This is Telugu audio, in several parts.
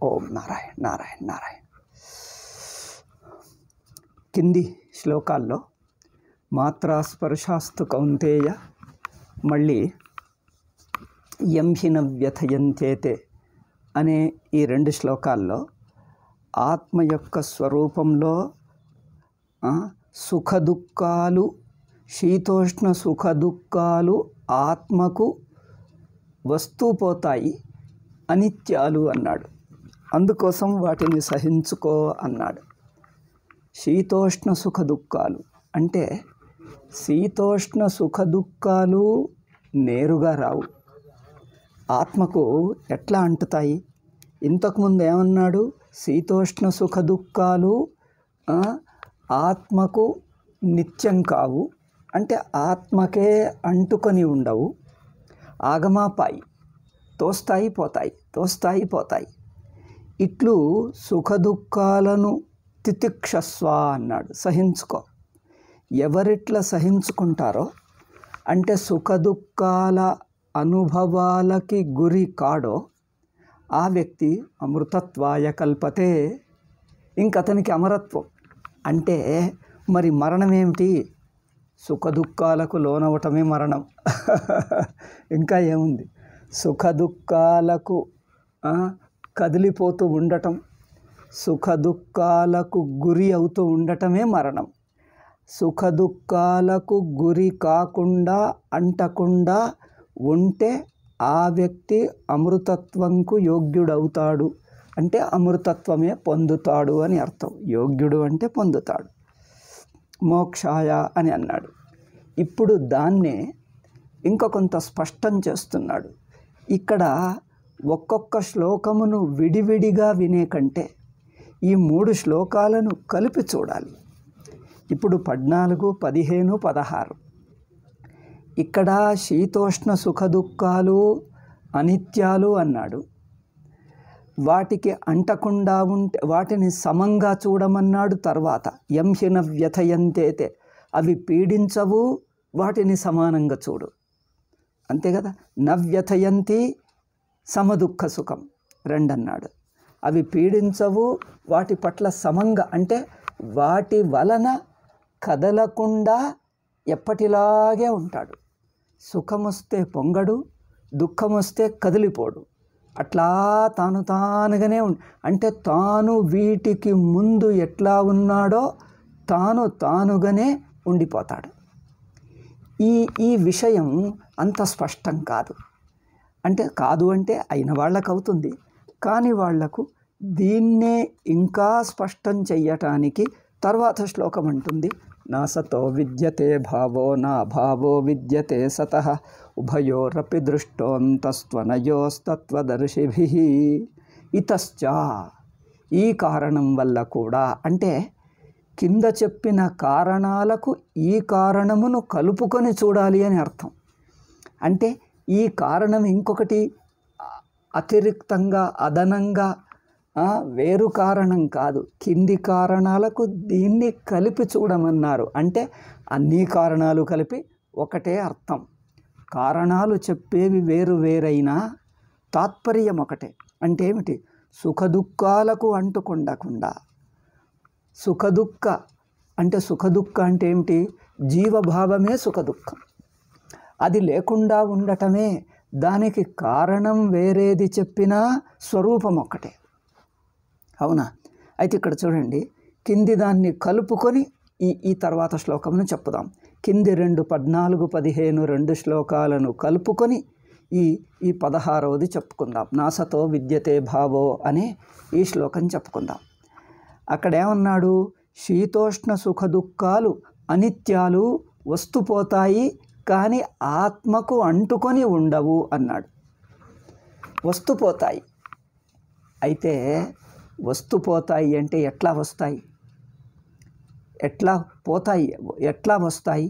ఓం నారాయణ నారాయణ నారాయణ. కింది శ్లోకాల్లో మాత్రాస్పర్శాస్తు కౌంతేయ, మళ్ళీ యంహిన వ్యథయంత్యేతే అనే ఈ రెండు శ్లోకాల్లో ఆత్మ యొక్క స్వరూపంలో సుఖదుఖాలు, శీతోష్ణ సుఖదుఖాలు ఆత్మకు వస్తూ పోతాయి, అనిత్యాలు అన్నాడు. అందుకోసం వాటిని సహించుకో అన్నాడు. శీతోష్ణ సుఖదుఖాలు అంటే శీతోష్ణ సుఖదుఖాలు నేరుగా రావు, ఆత్మకు ఎట్లా అంటుతాయి? ఇంతకుముందు ఏమన్నాడు? శీతోష్ణ సుఖదుఖాలు ఆత్మకు నిత్యం కావు, అంటే ఆత్మకే అంటుకొని ఉండవు, ఆగమాపాయి, తోస్తాయి పోతాయి, తోస్తాయి పోతాయి. ఇట్లు సుఖదుఖాలను తితిక్షస్వ అన్నాడు, సహించుకో. ఎవరిట్లా సహించుకుంటారో, అంటే సుఖదుఖాల అనుభవాలకి గురి కాడో ఆ వ్యక్తి అమృతత్వాయ కల్పతే. ఇంకతనికి అమరత్వం అంటే మరి మరణం ఏమిటి? సుఖదుఖాలకు లోనవటమే మరణం. ఇంకా ఏముంది? సుఖదుఖాలకు కదిలిపోతూ ఉండటం, సుఖదుఖాలకు గురి అవుతూ ఉండటమే మరణం. సుఖదుఖాలకు గురి కాకుండా, అంటకుండా ఉంటే ఆ వ్యక్తి అమృతత్వంకు యోగ్యుడవుతాడు, అంటే అమృతత్వమే పొందుతాడు అని అర్థం. యోగ్యుడు అంటే పొందుతాడు, మోక్షాయ అని అన్నాడు. ఇప్పుడు దాన్నే ఇంకా కొంత స్పష్టం చేస్తున్నాడు. ఇక్కడ ఒక్కొక్క శ్లోకమును విడివిడిగా వినే కంటే ఈ 3 శ్లోకాలను కలిపి చూడాలి. ఇప్పుడు 14, 15, 16 ఇక్కడ శీతోష్ణ సుఖదుఖాలు అనిత్యాలు అన్నాడు. వాటికి అంటకుండా ఉంటే వాటిని సమంగా చూడమన్నాడు. తర్వాత యంహిన వ్యథయంతేతే, అవి పీడించవు, వాటిని సమానంగా చూడు. అంతే కదా. నవ్యథయంతి సమదుఃఖ సుఖం 2 అన్నాడు. అవి పీడించవు, వాటి పట్ల సమంగా, అంటే వాటి వలన కదలకుండా ఎప్పటిలాగే ఉంటాడు. సుఖం వస్తే పొంగడు, దుఃఖం వస్తే కదిలిపోడు, అట్లా తాను తానుగానే అంటే తాను వీటికి ముందు ఎట్లా ఉన్నాడో తాను తానుగానే ఉండిపోతాడు. ఈ విషయం అంత స్పష్టం కాదు. కాదు అంటే అయిన వాళ్ళకు అవుతుంది, కానీ వాళ్లకు దీన్నే ఇంకా స్పష్టం చెయ్యటానికి తర్వాత శ్లోకం అంటుంది. నా సతో విద్యతే భావో నా భావో విద్యతే సతః ఉభయోరపి దృష్టోంతస్త్వనయోస్తత్వదర్శిభిః ఇతశ్చ. ఈ కారణం వల్ల కూడా, అంటే కింద చెప్పిన కారణాలకు ఈ కారణమును కలుపుకొని చూడాలి అని అర్థం. అంటే ఈ కారణం ఇంకొకటి అతిరిక్తంగా, అదనంగా వేరు కారణం కాదు, కింది కారణాలకు దీన్ని కలిపి చూడమన్నారు. అంటే అన్ని కారణాలు కలిపి ఒకటే అర్థం. కారణాలు చెప్పేవి వేరు వేరైనా తాత్పర్యం ఒకటే. అంటే ఏమిటి? సుఖదుఖాలకు అంటుకుండకుండా, సుఖదుఖ అంటే ఏమిటి? జీవభావమే సుఖదుఖం, అది లేకుండా ఉండటమే. దానికి కారణం వేరేది చెప్పినా స్వరూపం ఒక్కటే. అవునా? అయితే ఇక్కడ చూడండి, కింది దాన్ని కలుపుకొని ఈ తర్వాత శ్లోకమును చెప్పుదాం. కింది 2 14, 15 2 శ్లోకాలను కలుపుకొని ఈ 16వది చెప్పుకుందాం. నాసతో విద్యతే భావో అనే ఈ శ్లోకం చెప్పుకుందాం. అక్కడేమన్నాడు? శీతోష్ణ సుఖదుఖాలు అనిత్యాలు, వస్తుపోతాయి, కానీ ఆత్మకు అంటుకొని ఉండవు అన్నాడు. వస్తుపోతాయి. అయితే వస్తుపోతాయి అంటే ఎట్లా వస్తాయి? ఎట్లా పోతాయి? ఎట్లా వస్తాయి?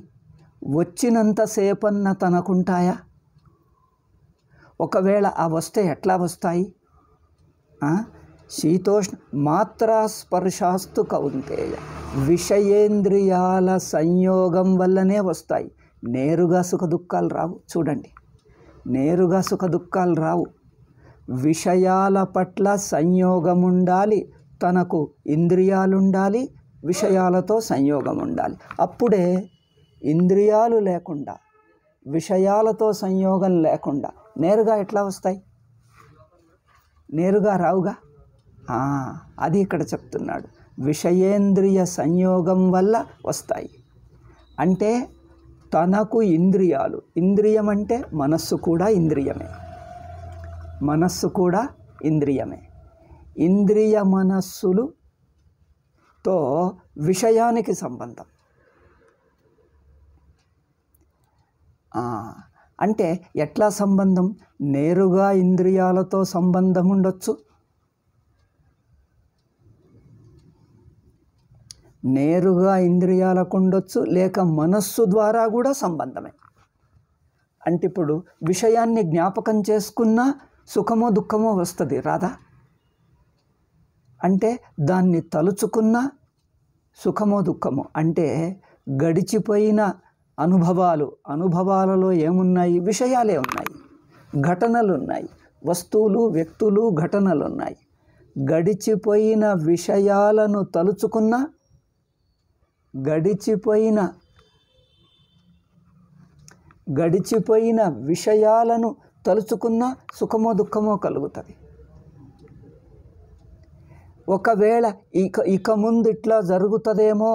వచ్చినంతసేపన్న తనకుంటాయా? ఒకవేళ ఆ వస్తే ఎట్లా వస్తాయి? శీతోష్ణ మాత్రాస్పర్శాస్తు కౌంతేయ, విషయేంద్రియాల సంయోగం వల్లనే వస్తాయి. నేరుగా సుఖదుఖాలు రావు. చూడండి, నేరుగా సుఖదుఖాలు రావు. విషయాల పట్ల సంయోగం ఉండాలి, తనకు ఇంద్రియాలు ఉండాలి, విషయాలతో సంయోగం ఉండాలి. అప్పుడే ఇంద్రియాలు లేకుండా విషయాలతో సంయోగం లేకుండా నేరుగా ఎట్లా వస్తాయి? నేరుగా రావుగా. అది ఇక్కడ చెప్తున్నాడు. విషయేంద్రియ సంయోగం వల్ల వస్తాయి. అంటే తనకు ఇంద్రియాలు, ఇంద్రియం అంటే మనస్సు కూడా ఇంద్రియమే, మనస్సు కూడా ఇంద్రియమే. ఇంద్రియ మనస్సులతో విషయానికి సంబంధం. అంటే ఎట్లా సంబంధం? నేరుగా ఇంద్రియాలతో సంబంధం ఉండొచ్చు, నేరుగా ఇంద్రియాలకు ఉండొచ్చు, లేక మనస్సు ద్వారా కూడా సంబంధమే. అంటే ఇప్పుడు విషయాన్ని జ్ఞాపకం చేసుకున్నా సుఖమో దుఃఖమో వస్తుంది, రాదా? అంటే దాన్ని తలుచుకున్నా సుఖమో దుఃఖమో. అంటే గడిచిపోయిన అనుభవాలలో ఏమున్నాయి? విషయాలే ఉన్నాయి, ఘటనలు ఉన్నాయి, వస్తువులు, వ్యక్తులు, ఘటనలు ఉన్నాయి. గడిచిపోయిన విషయాలను తలుచుకున్నా, గడిచిపోయిన విషయాలను తలుచుకున్నా సుఖమో దుఃఖమో కలుగుతుంది. ఒకవేళ ఇక ముందు ఇట్లా జరుగుతుందేమో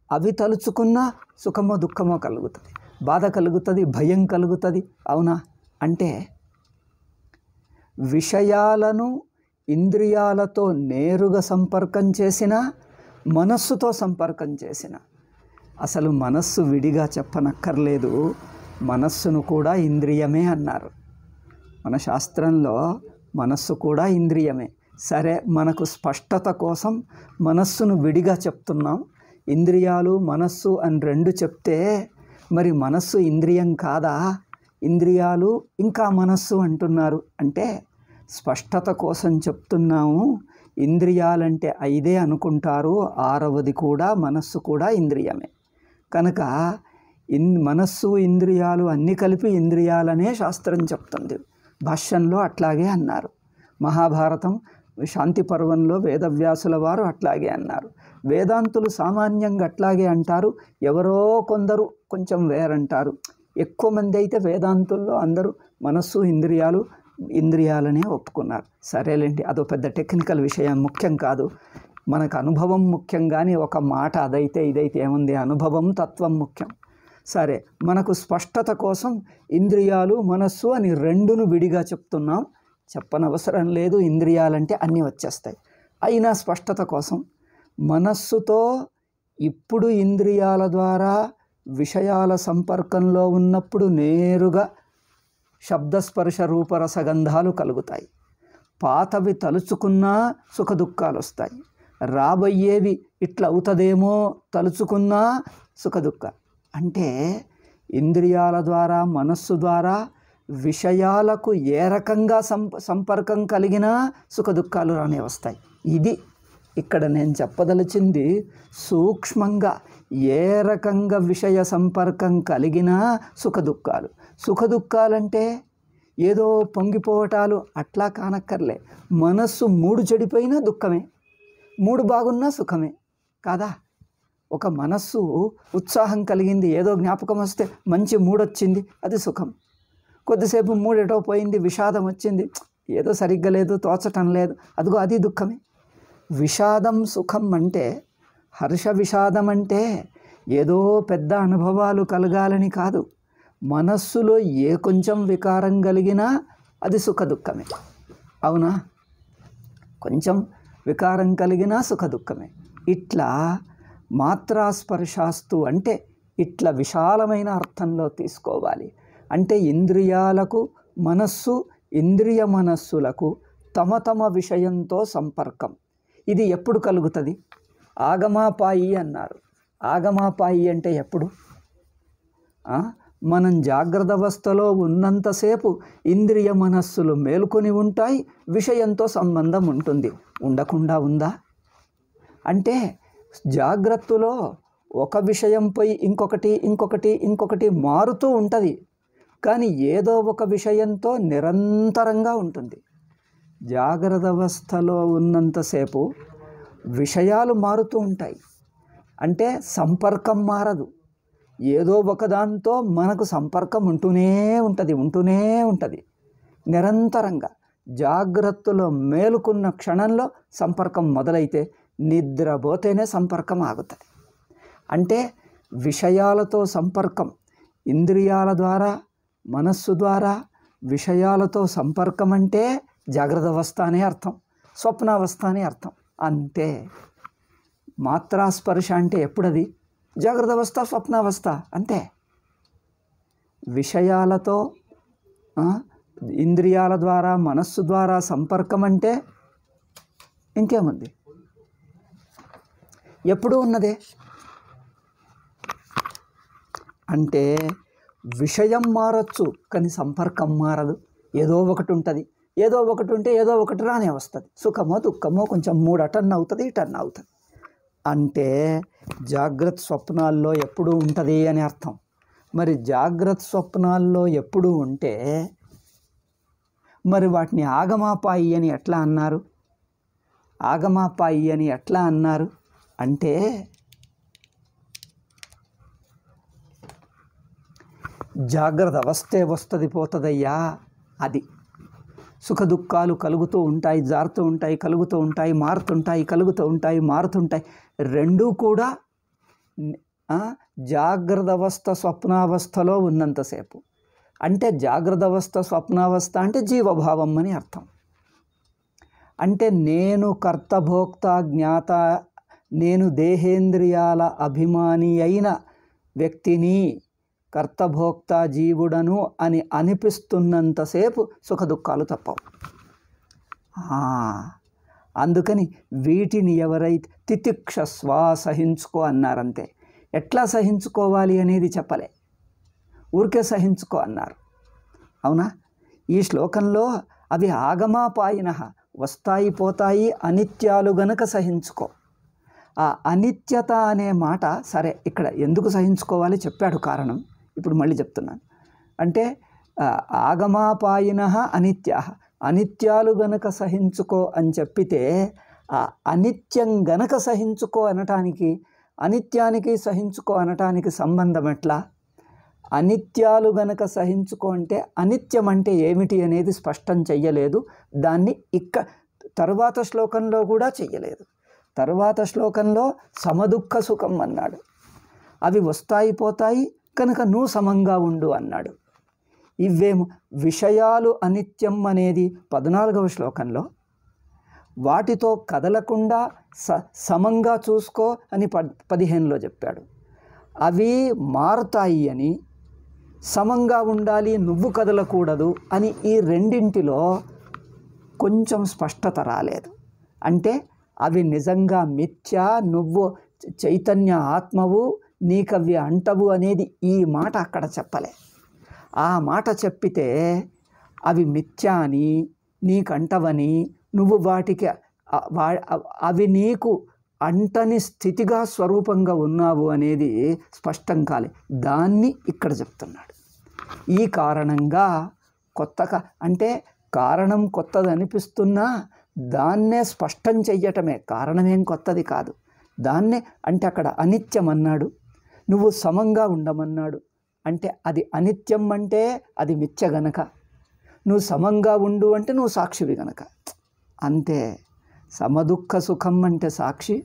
అవి తలుచుకున్నా సుఖమో దుఃఖమో కలుగుతుంది, బాధ కలుగుతుంది, భయం కలుగుతుంది. అవునా? అంటే విషయాలను ఇంద్రియాలతో నేరుగా సంపర్కం చేసిన, మనస్సుతో సంపర్కం చేసిన, అసలు మనస్సు విడిగా చెప్పనక్కర్లేదు, మనస్సును కూడా ఇంద్రియమే అన్నారు. మన శాస్త్రంలో మనస్సు కూడా ఇంద్రియమే. సరే, మనకు స్పష్టత కోసం మనస్సును విడిగా చెప్తున్నాం. ఇంద్రియాలు మనస్సు అని రెండు చెప్తే మరి మనస్సు ఇంద్రియం కాదా? ఇంద్రియాలు ఇంకా మనస్సు అంటున్నారు. అంటే స్పష్టత కోసం చెప్తున్నాము. ఇంద్రియాలంటే 5 అనుకుంటారు, 6వది కూడా మనస్సు కూడా ఇంద్రియమే. కనుక మనస్సు ఇంద్రియాలు అన్నీ కలిపి ఇంద్రియాలనే శాస్త్రం చెప్తుంది. భాష్యంలో అట్లాగే అన్నారు. మహాభారతం శాంతి పర్వంలో వేదవ్యాసుల వారు అట్లాగే అన్నారు. వేదాంతులు సామాన్యంగా అట్లాగే అంటారు, ఎవరో కొందరు కొంచెం వేరంటారు. ఎక్కువ మంది అయితే వేదాంతుల్లో అందరూ మనస్సు ఇంద్రియాలనే ఒప్పుకున్నారు. సరేలేండి, అదో పెద్ద టెక్నికల్ విషయం, ముఖ్యం కాదు. మనకు అనుభవం ముఖ్యం, కానీ ఒక మాట అదైతే ఇదైతే ఏముంది, అనుభవం తత్వం ముఖ్యం. సరే, మనకు స్పష్టత కోసం ఇంద్రియాలు మనస్సు అని రెండును విడిగా చెప్తున్నాం. చెప్పనవసరం లేదు, ఇంద్రియాలంటే అన్నీ వచ్చేస్తాయి. అయినా స్పష్టత కోసం మనస్సుతో ఇప్పుడు ఇంద్రియాల ద్వారా విషయాల సంపర్కంలో ఉన్నప్పుడు నేరుగా శబ్దస్పర్శ రూపరసగంధాలు కలుగుతాయి. పాతవి తలుచుకున్నా సుఖ దుఃఖాలు వస్తాయి. రాబోయేవి ఇట్లా అవుతుందేమో తలుచుకున్నా సుఖ దుఃఖ. అంటే ఇంద్రియాల ద్వారా, మనస్సు ద్వారా విషయాలకు ఏ రకంగా సంపర్కం కలిగినా సుఖ దుఃఖాలు రానే వస్తాయి. ఇది ఇక్కడ నేను చెప్పదలిచింది. సూక్ష్మంగా ఏ రకంగా విషయ సంపర్కం కలిగినా సుఖ దుఃఖాలు. సుఖ దుఃఖాలంటే ఏదో పొంగిపోవటాలు అట్లా కానక్కర్లే. మనస్సు 3 చెడిపోయినా దుఃఖమే, 3 బాగున్నా సుఖమే కాదా? ఒక మనస్సు ఉత్సాహం కలిగింది, ఏదో జ్ఞాపకం వస్తే మంచి మూడొచ్చింది, అది సుఖం. కొద్దిసేపు మూడెటో పోయింది, విషాదం వచ్చింది, ఏదో సరిగ్గా లేదు, తోచటం లేదు, అదిగో అది దుఃఖమే. విషాదం సుఖం అంటే, హర్ష విషాదం అంటే ఏదో పెద్ద అనుభవాలు కలగాలని కాదు. మనస్సులో ఏ కొంచెం వికారం కలిగినా అది సుఖ దుఃఖమే. అవునా? కొంచెం వికారం కలిగినా సుఖ దుఃఖమే. ఇట్లా మాత్రాస్పర్శాస్తు అంటే ఇట్లా విశాలమైన అర్థంలో తీసుకోవాలి. అంటే ఇంద్రియాలకు మనస్సు, ఇంద్రియ మనస్సులకు తమ తమ విషయంతో సంపర్కం. ఇది ఎప్పుడు కలుగుతుంది? ఆగమాపాయి అన్నారు. ఆగమాపాయి అంటే ఎప్పుడు? మనం జాగ్రత్త అవస్థలో ఉన్నంతసేపు ఇంద్రియ మనస్సులు మేల్కొని ఉంటాయి, విషయంతో సంబంధం ఉంటుంది. ఉండకుండా ఉందా? అంటే జాగ్రత్తలో ఒక విషయంపై ఇంకొకటి మారుతూ ఉంటుంది, కానీ ఏదో ఒక విషయంతో నిరంతరంగా ఉంటుంది. జాగ్రత్త అవస్థలో ఉన్నంతసేపు విషయాలు మారుతూ ఉంటాయి. అంటే సంపర్కం మారదు. ఏదో ఒకదాంతో మనకు సంపర్కం ఉంటూనే ఉంటుంది నిరంతరంగా. జాగ్రత్తలో మేలుకున్న క్షణంలో సంపర్కం మొదలైతే నిద్రపోతేనే సంపర్కం ఆగుతుంది. అంటే విషయాలతో సంపర్కం, ఇంద్రియాల ద్వారా, మనస్సు ద్వారా విషయాలతో సంపర్కం అంటే జాగ్రత్త అవస్థ అనే అర్థం, స్వప్నావస్థ అనే అర్థం. అంతే. మాత్రాస్పర్శ అంటే ఎప్పుడది? జాగ్రత్త అవస్థ, స్వప్నావస్థ అంతే. విషయాలతో ఇంద్రియాల ద్వారా, మనస్సు ద్వారా సంపర్కం అంటే ఇంకేముంది? ఎప్పుడూ ఉన్నదే. అంటే విషయం మారచ్చు కానీ సంపర్కం మారదు. ఏదో ఒకటి ఉంటుంది. ఏదో ఒకటి ఉంటే ఏదో ఒకటి రానే వస్తుంది. సుఖమో దుఃఖమో కొంచెం 3 టర్న్ అవుతుంది, టర్న్ అవుతుంది. అంటే జాగ్రత్త స్వప్నాల్లో ఎప్పుడూ ఉంటుంది అని అర్థం. మరి జాగ్రత్త స్వప్నాల్లో ఎప్పుడూ ఉంటే మరి వాటిని ఆగమాపాయి అని ఎట్లా అన్నారు? ఆగమాపాయి అని ఎట్లా అన్నారు అంటే జాగ్రత్త అవస్థే వస్తుంది పోతుందయ్యా. అది సుఖ దుఃఖాలు కలుగుతూ ఉంటాయి, జారుతూ ఉంటాయి, కలుగుతూ ఉంటాయి, మారుతుంటాయి, కలుగుతూ ఉంటాయి, మారుతుంటాయి. రెండూ కూడా జాగ్రత్త అవస్థ స్వప్నావస్థలో ఉన్నంతసేపు. అంటే జాగ్రత్త అవస్థ స్వప్నావస్థ అంటే జీవభావం అని అర్థం. అంటే నేను కర్తభోక్త జ్ఞాత, నేను దేహేంద్రియాల అభిమాని అయిన వ్యక్తిని, కర్తభోక్త జీవుడను అని అనిపిస్తున్నంతసేపు సుఖ దుఃఖాలు తప్పవు. అందుకని వీటిని ఎవరైతే తితిక్షస్వ సహించుకో అన్నారంతే. ఎట్లా సహించుకోవాలి అనేది చెప్పలే, ఊరికే సహించుకో అన్నారు. అవునా? ఈ శ్లోకంలో అవి ఆగమాపాయిన, వస్తాయి పోతాయి, అనిత్యాలు గనక సహించుకో. ఆ అనిత్యత అనే మాట సరే ఇక్కడ ఎందుకు సహించుకోవాలి చెప్పాడు కారణం, ఇప్పుడు మళ్ళీ చెప్తున్నాను. అంటే ఆగమాపాయిన అనిత్య, అనిత్యాలు గనక సహించుకో అని చెప్పితే ఆ అనిత్యం గనక సహించుకో అనటానికి, అనిత్యానికి సహించుకో అనటానికి సంబంధం ఎట్లా? అనిత్యాలు గనక సహించుకో అంటే అనిత్యం అంటే ఏమిటి అనేది స్పష్టం చెయ్యలేదు. దాన్ని తరువాత శ్లోకంలో కూడా చెయ్యలేదు. తరువాత శ్లోకంలో సమదుఃఖ సుఖం అన్నాడు. అవి వస్తాయి పోతాయి కనుక నువ్వు సమంగా ఉండు అన్నాడు. ఇవేమో విషయాలు అనిత్యం అనేది 14వ శ్లోకంలో, వాటితో కదలకుండా సమంగా చూసుకో అని 15లో చెప్పాడు. అవి మారుతాయి అని, సమంగా ఉండాలి నువ్వు కదలకూడదు అని ఈ రెండింటిలో కొంచెం స్పష్టత రాలేదు. అంటే అవి నిజంగా మిథ్యా, నువ్వు చైతన్య ఆత్మవు, నీకవి అంటవు అనేది ఈ మాట అక్కడ చెప్పలే. ఆ మాట చెప్పితే అవి మిథ్యా అని, నీకంటవని, నువ్వు వాటికి అవి నీకు అంటని స్థితిగా స్వరూపంగా ఉన్నావు అనేది స్పష్టం కాలే. దాన్ని ఇక్కడ చెప్తున్నాడు. ఈ కారణంగా కొత్తగా అంటే కారణం కొత్తది అనిపిస్తున్నా దాన్నే స్పష్టం చెయ్యటమే, కారణమేం కొత్తది కాదు. దాన్నే అంటే అక్కడ అనిత్యం అన్నాడు, నువ్వు సమంగా ఉండమన్నాడు. అంటే అది అనిత్యం అంటే అది మిథ్య గనక, నువ్వు సమంగా ఉండు అంటే నువ్వు సాక్షివి గనక అంతే. సమదుఃఖ సుఖం అంటే సాక్షి,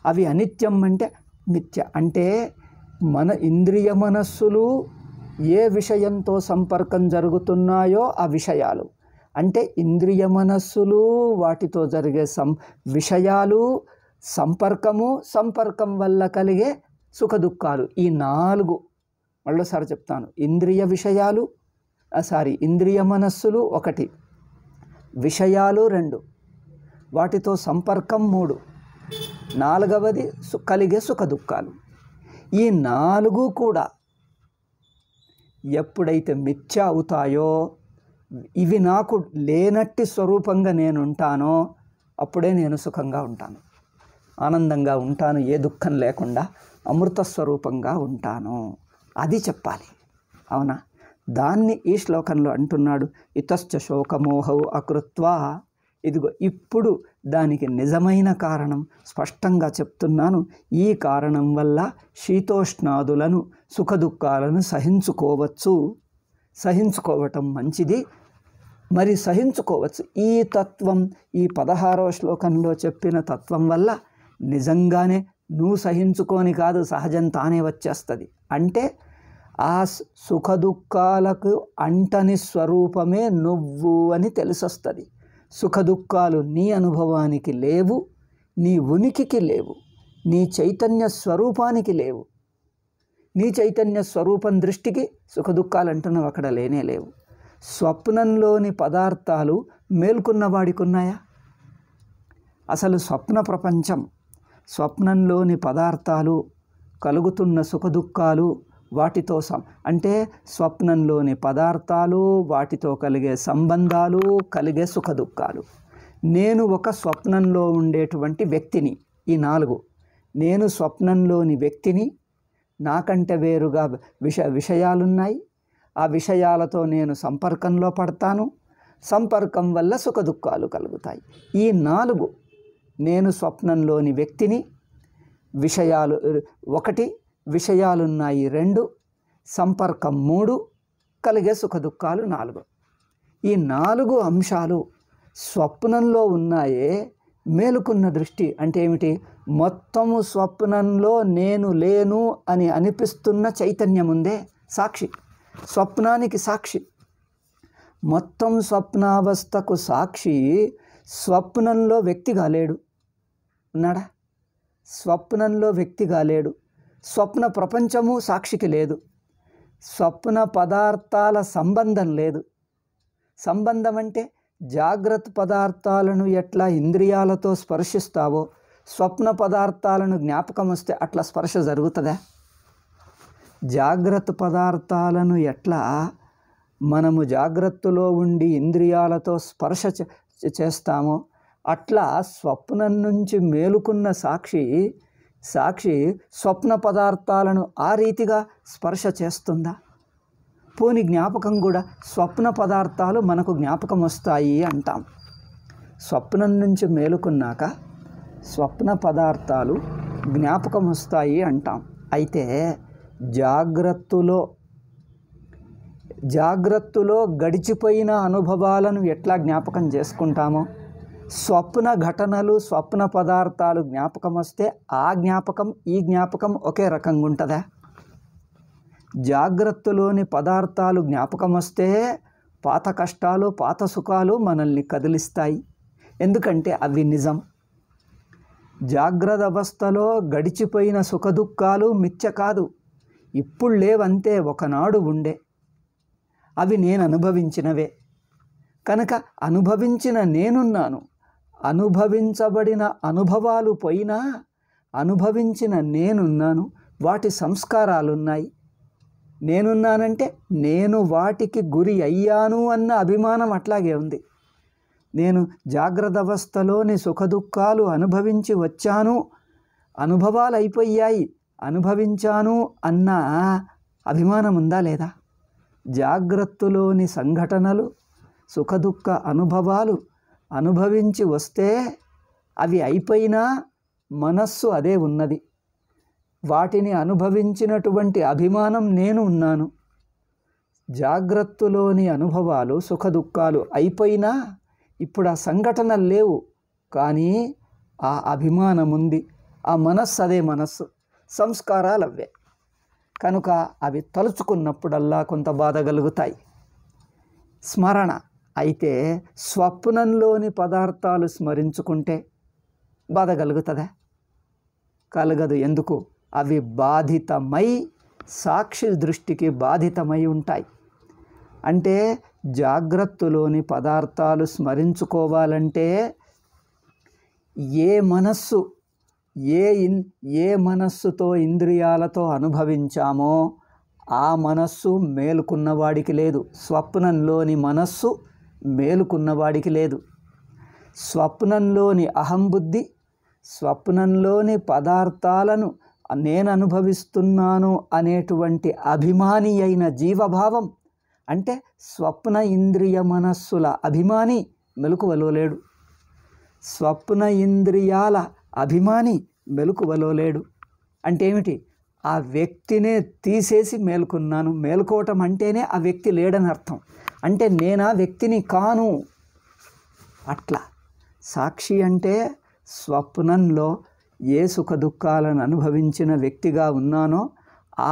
అవి అనిత్యం అంటే మిథ్య. అంటే మన ఇంద్రియ మనస్సులు ఏ విషయంతో సంపర్కం జరుగుతున్నాయో ఆ విషయాలు, అంటే ఇంద్రియ మనస్సులు వాటితో జరిగే విషయాలు, సంపర్కం వల్ల కలిగే సుఖ దుఃఖాలు, ఈ 4 మళ్ళీసారి చెప్తాను. ఇంద్రియ విషయాలు ఇంద్రియ మనస్సులు 1, విషయాలు 2, వాటితో సంపర్కం 3, 4వది కలిగే సుఖ దుఃఖాలు. ఈ 4 కూడా ఎప్పుడైతే మిథ్య అవుతాయో, ఇవి నాకు లేనట్టి స్వరూపంగా నేను ఉంటానో అప్పుడే నేను సుఖంగా ఉంటాను, ఆనందంగా ఉంటాను, ఏ దుఃఖం లేకుండా అమృత స్వరూపంగా ఉంటాను. అది చెప్పాలి. అవునా? దాన్ని ఈ శ్లోకంలో అంటున్నాడు. ఇతశ్చ శోకమోహౌ అకృత్వా ఇదిగో ఇప్పుడు దానికి నిజమైన కారణం స్పష్టంగా చెప్తున్నాను. ఈ కారణం వల్ల శీతోష్ణాదులను సుఖదుఖాలను సహించుకోవటం మంచిది. మరి సహించుకోవచ్చు. ఈ తత్వం ఈ 16వ శ్లోకంలో చెప్పిన తత్వం వల్ల నిజంగానే నువ్వు సహించుకొని కాదు, సహజం తానే వచ్చేస్తుంది. అంటే ఆ సుఖదుఖాలకు అంటని స్వరూపమే నువ్వు అని తెలిసొస్తుంది. సుఖదుఖాలు నీ అనుభవానికి లేవు, నీ ఉనికికి లేవు, నీ చైతన్య స్వరూపానికి లేవు. నీ చైతన్య స్వరూపం దృష్టికి సుఖదుఖాలు అంటున్నావు అక్కడ లేనే లేవు. స్వప్నంలోని పదార్థాలు మేల్కొన్న వాడికి ఉన్నాయా? అసలు స్వప్న ప్రపంచం, స్వప్నంలోని పదార్థాలు, కలుగుతున్న సుఖదుఖాలు, వాటితో అంటే స్వప్నంలోని పదార్థాలు, వాటితో కలిగే సంబంధాలు, కలిగే సుఖదుఖాలు. నేను ఒక స్వప్నంలో ఉండేటువంటి వ్యక్తిని. ఈ 4 నేను స్వప్నంలోని వ్యక్తిని. నాకంటే వేరుగా విషయాలున్నాయి. ఆ విషయాలతో నేను సంపర్కంలో పడతాను. సంపర్కం వల్ల సుఖదుఖాలు కలుగుతాయి. ఈ 4 నేను స్వప్నంలోని వ్యక్తిని, విషయాలు 1, విషయాలున్నాయి 2, సంపర్కం 3, కలిగే సుఖదుఖాలు 4. ఈ 4 అంశాలు స్వప్నంలో ఉన్నాయే. మేలుకున్న దృష్టి అంటే ఏమిటి? మొత్తము స్వప్నంలో నేను లేను అని అనిపిస్తున్న చైతన్యం ఉందే సాక్షి, స్వప్నానికి సాక్షి. మొత్తం స్వప్నావస్థకు సాక్షి స్వప్నంలో వ్యక్తిగా లేడు. ఉన్నాడా? స్వప్నంలో వ్యక్తిగా లేడు. స్వప్న ప్రపంచము సాక్షికి లేదు. స్వప్న పదార్థాల సంబంధం లేదు. సంబంధం అంటే జాగ్రత్త పదార్థాలను ఎట్లా ఇంద్రియాలతో స్పర్శిస్తావో స్వప్న పదార్థాలను జ్ఞాపకం వస్తే అట్లా స్పర్శ జరుగుతుందా? జాగ్రత్త పదార్థాలను ఎట్లా మనము జాగ్రత్తలో ఉండి ఇంద్రియాలతో స్పర్శ చేస్తామో అట్లా స్వప్నం నుంచి మేలుకున్న సాక్షి స్వప్న పదార్థాలను ఆ రీతిగా స్పర్శ చేస్తుందా? పోని జ్ఞాపకం కూడా స్వప్న పదార్థాలు మనకు జ్ఞాపకం వస్తాయి అంటాం. స్వప్నం నుంచి మేలుకున్నాక స్వప్న పదార్థాలు జ్ఞాపకం వస్తాయి అంటాం. అయితే జాగ్రత్తలో గడిచిపోయిన అనుభవాలను ఎట్లా జ్ఞాపకం చేసుకుంటామో స్వప్న ఘటనలు స్వప్న పదార్థాలు జ్ఞాపకం వస్తే ఆ జ్ఞాపకం ఈ జ్ఞాపకం ఒకే రకంగా ఉంటుందా? జాగ్రత్తలోని పదార్థాలు జ్ఞాపకం వస్తే పాత కష్టాలు పాత సుఖాలు మనల్ని కదిలిస్తాయి. ఎందుకంటే అవి నిజం. జాగ్రత్త అవస్థలో గడిచిపోయిన సుఖదుఖాలు మిథ్య కాదు, ఇప్పుడు లేవంతే, ఒకనాడు ఉండే. అవి నేను అనుభవించినవే కనుక అనుభవించిన నేనున్నాను. అనుభవించబడిన అనుభవాలు పోయినా అనుభవించిన నేనున్నాను. వాటి సంస్కారాలున్నాయి. నేనున్నానంటే నేను వాటికి గురి అయ్యాను అన్న అభిమానం అట్లాగే ఉంది. నేను జాగ్రత్త అవస్థలోని సుఖదుఖాలు అనుభవించి వచ్చాను, అనుభవాలు అయిపోయాయి, అనుభవించాను అన్న అభిమానం ఉందా లేదా? జాగ్రత్తలోని సంఘటనలు సుఖదుఖ అనుభవాలు అనుభవించి వస్తే అవి అయిపోయినా మనస్సు అదే ఉన్నది. వాటిని అనుభవించినటువంటి అభిమానం నేను ఉన్నాను. జాగ్రత్తలోని అనుభవాలు సుఖదుఖాలు అయిపోయినా ఇప్పుడు ఆ సంఘటనలు లేవు, కానీ ఆ అభిమానం ఉంది. ఆ మనస్సు అదే మనస్సు, సంస్కారాలు అవే. కనుక అవి తలుచుకున్నప్పుడల్లా కొంత బాధ కలుగుతాయి. స్మరణ అయితే స్వప్నంలోని పదార్థాలు స్మరించుకుంటే బాధ కలుగుతుందా? కలగదు. ఎందుకు? అవి బాధితమై సాక్షి దృష్టికి బాధితమై ఉంటాయి. అంటే జాగ్రత్తలోని పదార్థాలు స్మరించుకోవాలంటే ఏ మనస్సుతో ఇంద్రియాలతో అనుభవించామో ఆ మనస్సు మేలుకున్నవాడికి లేదు. స్వప్నంలోని మనస్సు మేలుకున్నవాడికి లేదు. స్వప్నంలోని అహంబుద్ధి, స్వప్నంలోని పదార్థాలను నేను అనుభవిస్తున్నాను అనేటువంటి అభిమాని అయిన జీవభావం, అంటే స్వప్న ఇంద్రియ మనస్సుల అభిమాని మెలకువలో లేడు. స్వప్న ఇంద్రియాల అభిమాని మెలకువలో లేడు. అంటే ఏమిటి? ఆ వ్యక్తినే తీసేసి మేలుకున్నాను. మేలుకోవటం అంటేనే ఆ వ్యక్తి లేడని అర్థం. అంటే నేను ఆ వ్యక్తిని కాను. అట్లా సాక్షి అంటే స్వప్నంలో ఏ సుఖ దుఃఖాలను అనుభవించిన వ్యక్తిగా ఉన్నానో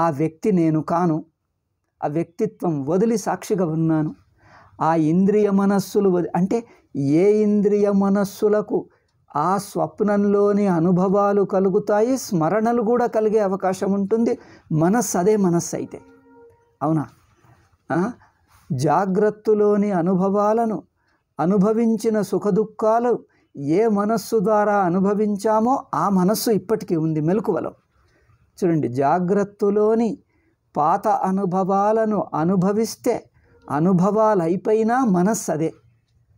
ఆ వ్యక్తి నేను కాను. ఆ వ్యక్తిత్వం వదిలి సాక్షిగా ఉన్నాను. ఆ ఇంద్రియ మనస్సులు అంటే ఏ ఇంద్రియ మనస్సులకు ఆ స్వప్నంలోని అనుభవాలు కలుగుతాయి, స్మరణలు కూడా కలిగే అవకాశం ఉంటుంది. మనస్సు అదే మనస్సు అయితే, అవునా? జాగ్రత్తలోని అనుభవాలను అనుభవించిన సుఖదుఖాలు ఏ మనస్సు ద్వారా అనుభవించామో ఆ మనస్సు ఇప్పటికీ ఉంది మెలకువలో. చూడండి, జాగ్రత్తలోని పాత అనుభవాలను అనుభవిస్తే అనుభవాలు అయిపోయినా మనస్సు అదే,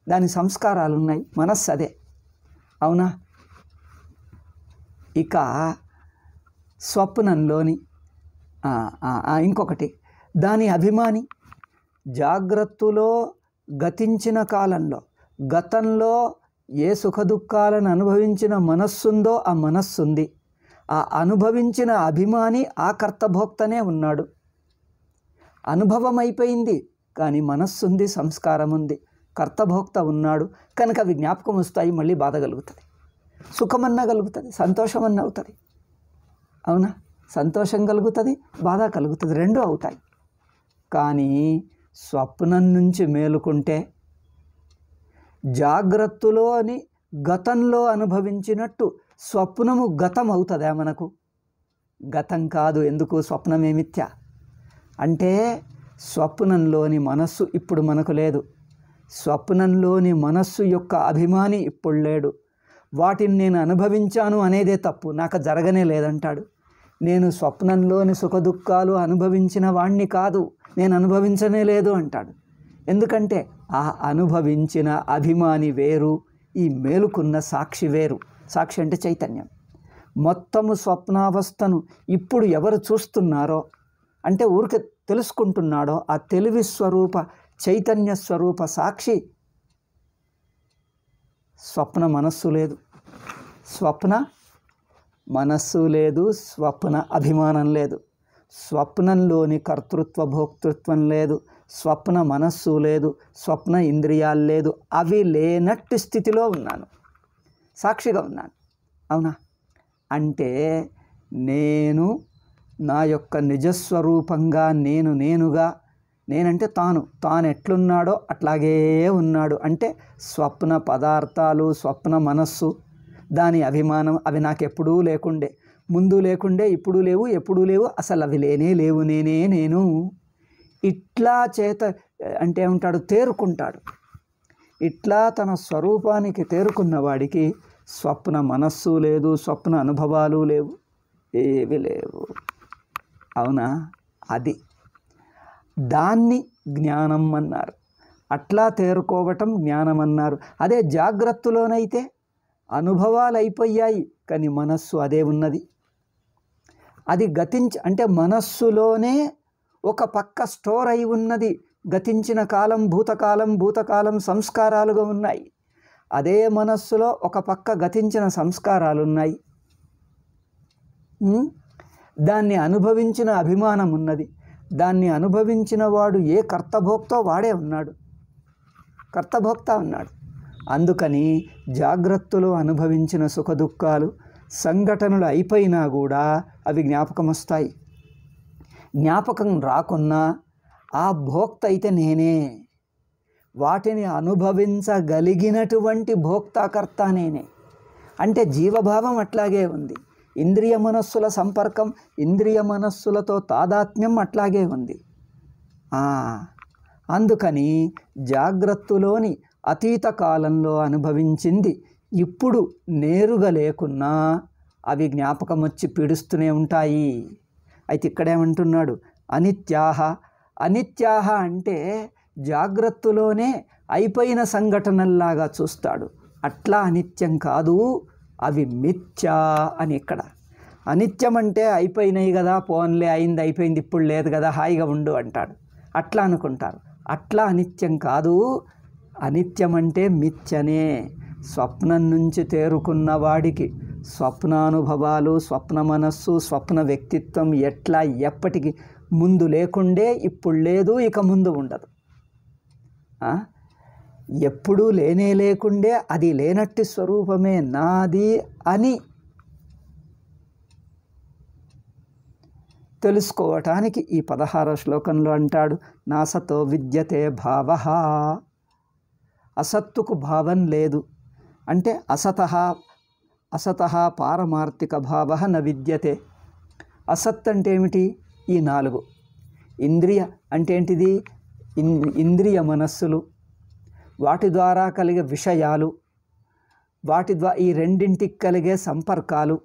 దాని సంస్కారాలు ఉన్నాయి, మనస్సు అదే, అవునా? ఇక స్వప్నంలోని ఇంకొకటి దాని అభిమాని. జాగ్రత్తలో గతించిన కాలంలో గతంలో ఏ సుఖదుఖాలను అనుభవించిన మనస్సుందో ఆ మనస్సుంది. ఆ అనుభవించిన అభిమాని ఆ కర్తభోక్తనే ఉన్నాడు. అనుభవం అయిపోయింది కానీ మనస్సుంది, సంస్కారం ఉంది, కర్తభోక్త ఉన్నాడు. కనుక అవి జ్ఞాపకం వస్తాయి, మళ్ళీ బాధ కలుగుతుంది, సుఖమన్నా కలుగుతుంది, సంతోషమన్నా అవుతుంది, అవునా? సంతోషం కలుగుతుంది, బాధ కలుగుతుంది, రెండూ అవుతాయి. కానీ స్వప్నం నుంచి మేలుకుంటే జాగ్రత్తలోని గతంలో అనుభవించినట్టు స్వప్నము గతం అవుతుందా? మనకు గతం కాదు. ఎందుకు? స్వప్నమే మిథ్య. అంటే స్వప్నంలోని మనస్సు ఇప్పుడు మనకు లేదు. స్వప్నంలోని మనస్సు యొక్క అభిమాని ఇప్పుడు లేడు. వాటిని నేను అనుభవించాను అనేదే తప్పు, నాకు జరగనే లేదంటాడు. నేను స్వప్నంలోని సుఖదుఖాలు అనుభవించిన వాణ్ణి కాదు, నేను అనుభవించనే లేదు అంటాడు. ఎందుకంటే ఆ అనుభవించిన అభిమాని వేరు, ఈ మేలుకున్న సాక్షి వేరు. సాక్షి అంటే చైతన్యం. మొత్తము స్వప్నావస్థను ఇప్పుడు ఎవరు చూస్తున్నారో, అంటే ఊరికే తెలుసుకుంటున్నాడో ఆ తెలివి స్వరూప చైతన్య స్వరూప సాక్షి. స్వప్న మనస్సు లేదు, స్వప్న మనస్సు లేదు, స్వప్న అభిమానం లేదు, స్వప్నంలోని కర్తృత్వ భోక్తృత్వం లేదు, స్వప్న మనస్సు లేదు, స్వప్న ఇంద్రియాలు లేదు. అవి లేనట్టి స్థితిలో ఉన్నాను, సాక్షిగా ఉన్నాను, అవునా? అంటే నేను నా యొక్క నిజస్వరూపంగా నేనుగా, నేనంటే తాను ఎట్లున్నాడో అట్లాగే ఉన్నాడు. అంటే స్వప్న పదార్థాలు, స్వప్న మనస్సు, దాని అభిమానం అవి నాకెప్పుడూ లేకుండే, ముందు లేకుండే, ఇప్పుడు లేవు, ఎప్పుడూ లేవు, అసలు అవి లేనే లేవు, నేను ఇట్లా చేత అంటే ఉంటాడు, తేరుకుంటాడు. ఇట్లా తన స్వరూపానికి తేరుకున్న వాడికి స్వప్న మనస్సు లేదు, స్వప్న అనుభవాలు లేవు, ఏవి లేవు, అవునా? అది దాన్ని జ్ఞానం అన్నారు. అట్లా తేరుకోవటం జ్ఞానం అన్నారు. అదే జాగ్రత్తలోనైతే అనుభవాలు అయిపోయాయి కానీ మనస్సు అదే ఉన్నది. అది అంటే మనస్సులోనే ఒక పక్క స్టోర్ అయి ఉన్నది. గతించిన కాలం, భూతకాలం సంస్కారాలుగా ఉన్నాయి. అదే మనస్సులో ఒక పక్క గతించిన సంస్కారాలు ఉన్నాయి. దాన్ని అనుభవించిన అభిమానం ఉన్నది. దాన్ని అనుభవించిన వాడు ఏ కర్తభోక్తో వాడే ఉన్నాడు, కర్తభోక్త ఉన్నాడు. అందుకని జాగ్రత్తలో అనుభవించిన సుఖదుఖాలు సంఘటనలు అయిపోయినా కూడా అవి జ్ఞాపకం వస్తాయి. జ్ఞాపకం రాకున్నా ఆ భోక్త అయితే నేనే, వాటిని అనుభవించగలిగినటువంటి భోక్తాకర్త నేనే. అంటే జీవభావం అట్లాగే ఉంది. ఇంద్రియ మనస్సుల సంపర్కం, ఇంద్రియ మనస్సులతో తాదాత్మ్యం అట్లాగే ఉంది. అందుకని జాగ్రత్తలోని అతీత కాలంలో అనుభవించింది ఇప్పుడు నేరుగా లేకున్నా అవి జ్ఞాపకం వచ్చి పీడిస్తూనే ఉంటాయి. అయితే ఇక్కడేమంటున్నాడు? అనిత్యాహ అంటే జాగ్రత్తలోనే అయిపోయిన సంఘటనల్లాగా చూస్తాడు. అట్లా అనిత్యం కాదు, అవి మిథ్యా అని. ఇక్కడ అనిత్యం అంటే అయిపోయినాయి కదా, పోన్లే, అయింది అయిపోయింది, ఇప్పుడు లేదు కదా, హాయిగా ఉండు అంటాడు. అట్లా అనుకుంటారు. అట్లా అనిత్యం కాదు. అనిత్యం అంటే మిథ్యనే. స్వప్నం నుంచి తేరుకున్న వాడికి స్వప్నానుభవాలు, స్వప్న మనస్సు, స్వప్న వ్యక్తిత్వం ఎట్లా ఎప్పటికీ ముందు లేకుండే ఇప్పుడు లేదు, ఇక ముందు ఉండదు. ఎప్పుడూ లేనే లేకుండే అది లేనట్టి స్వరూపమే నాది అని తెలుసుకోవటానికి ఈ 16వ శ్లోకంలో అంటాడు, నాసతో విద్యతే భావః. అసత్తుకు భావం లేదు అంటే అసతః పారమార్థిక భావః న విద్యతే. అసత్ అంటే ఏమిటి? ఈ 4. ఇంద్రియ అంటే ఏంటిది? ఇంద్రియ మనస్సులు, వాటి ద్వారా కలిగే విషయాలు, వాటి ద్వారా ఈ రెండింటికి కలిగే సంపర్కాలు,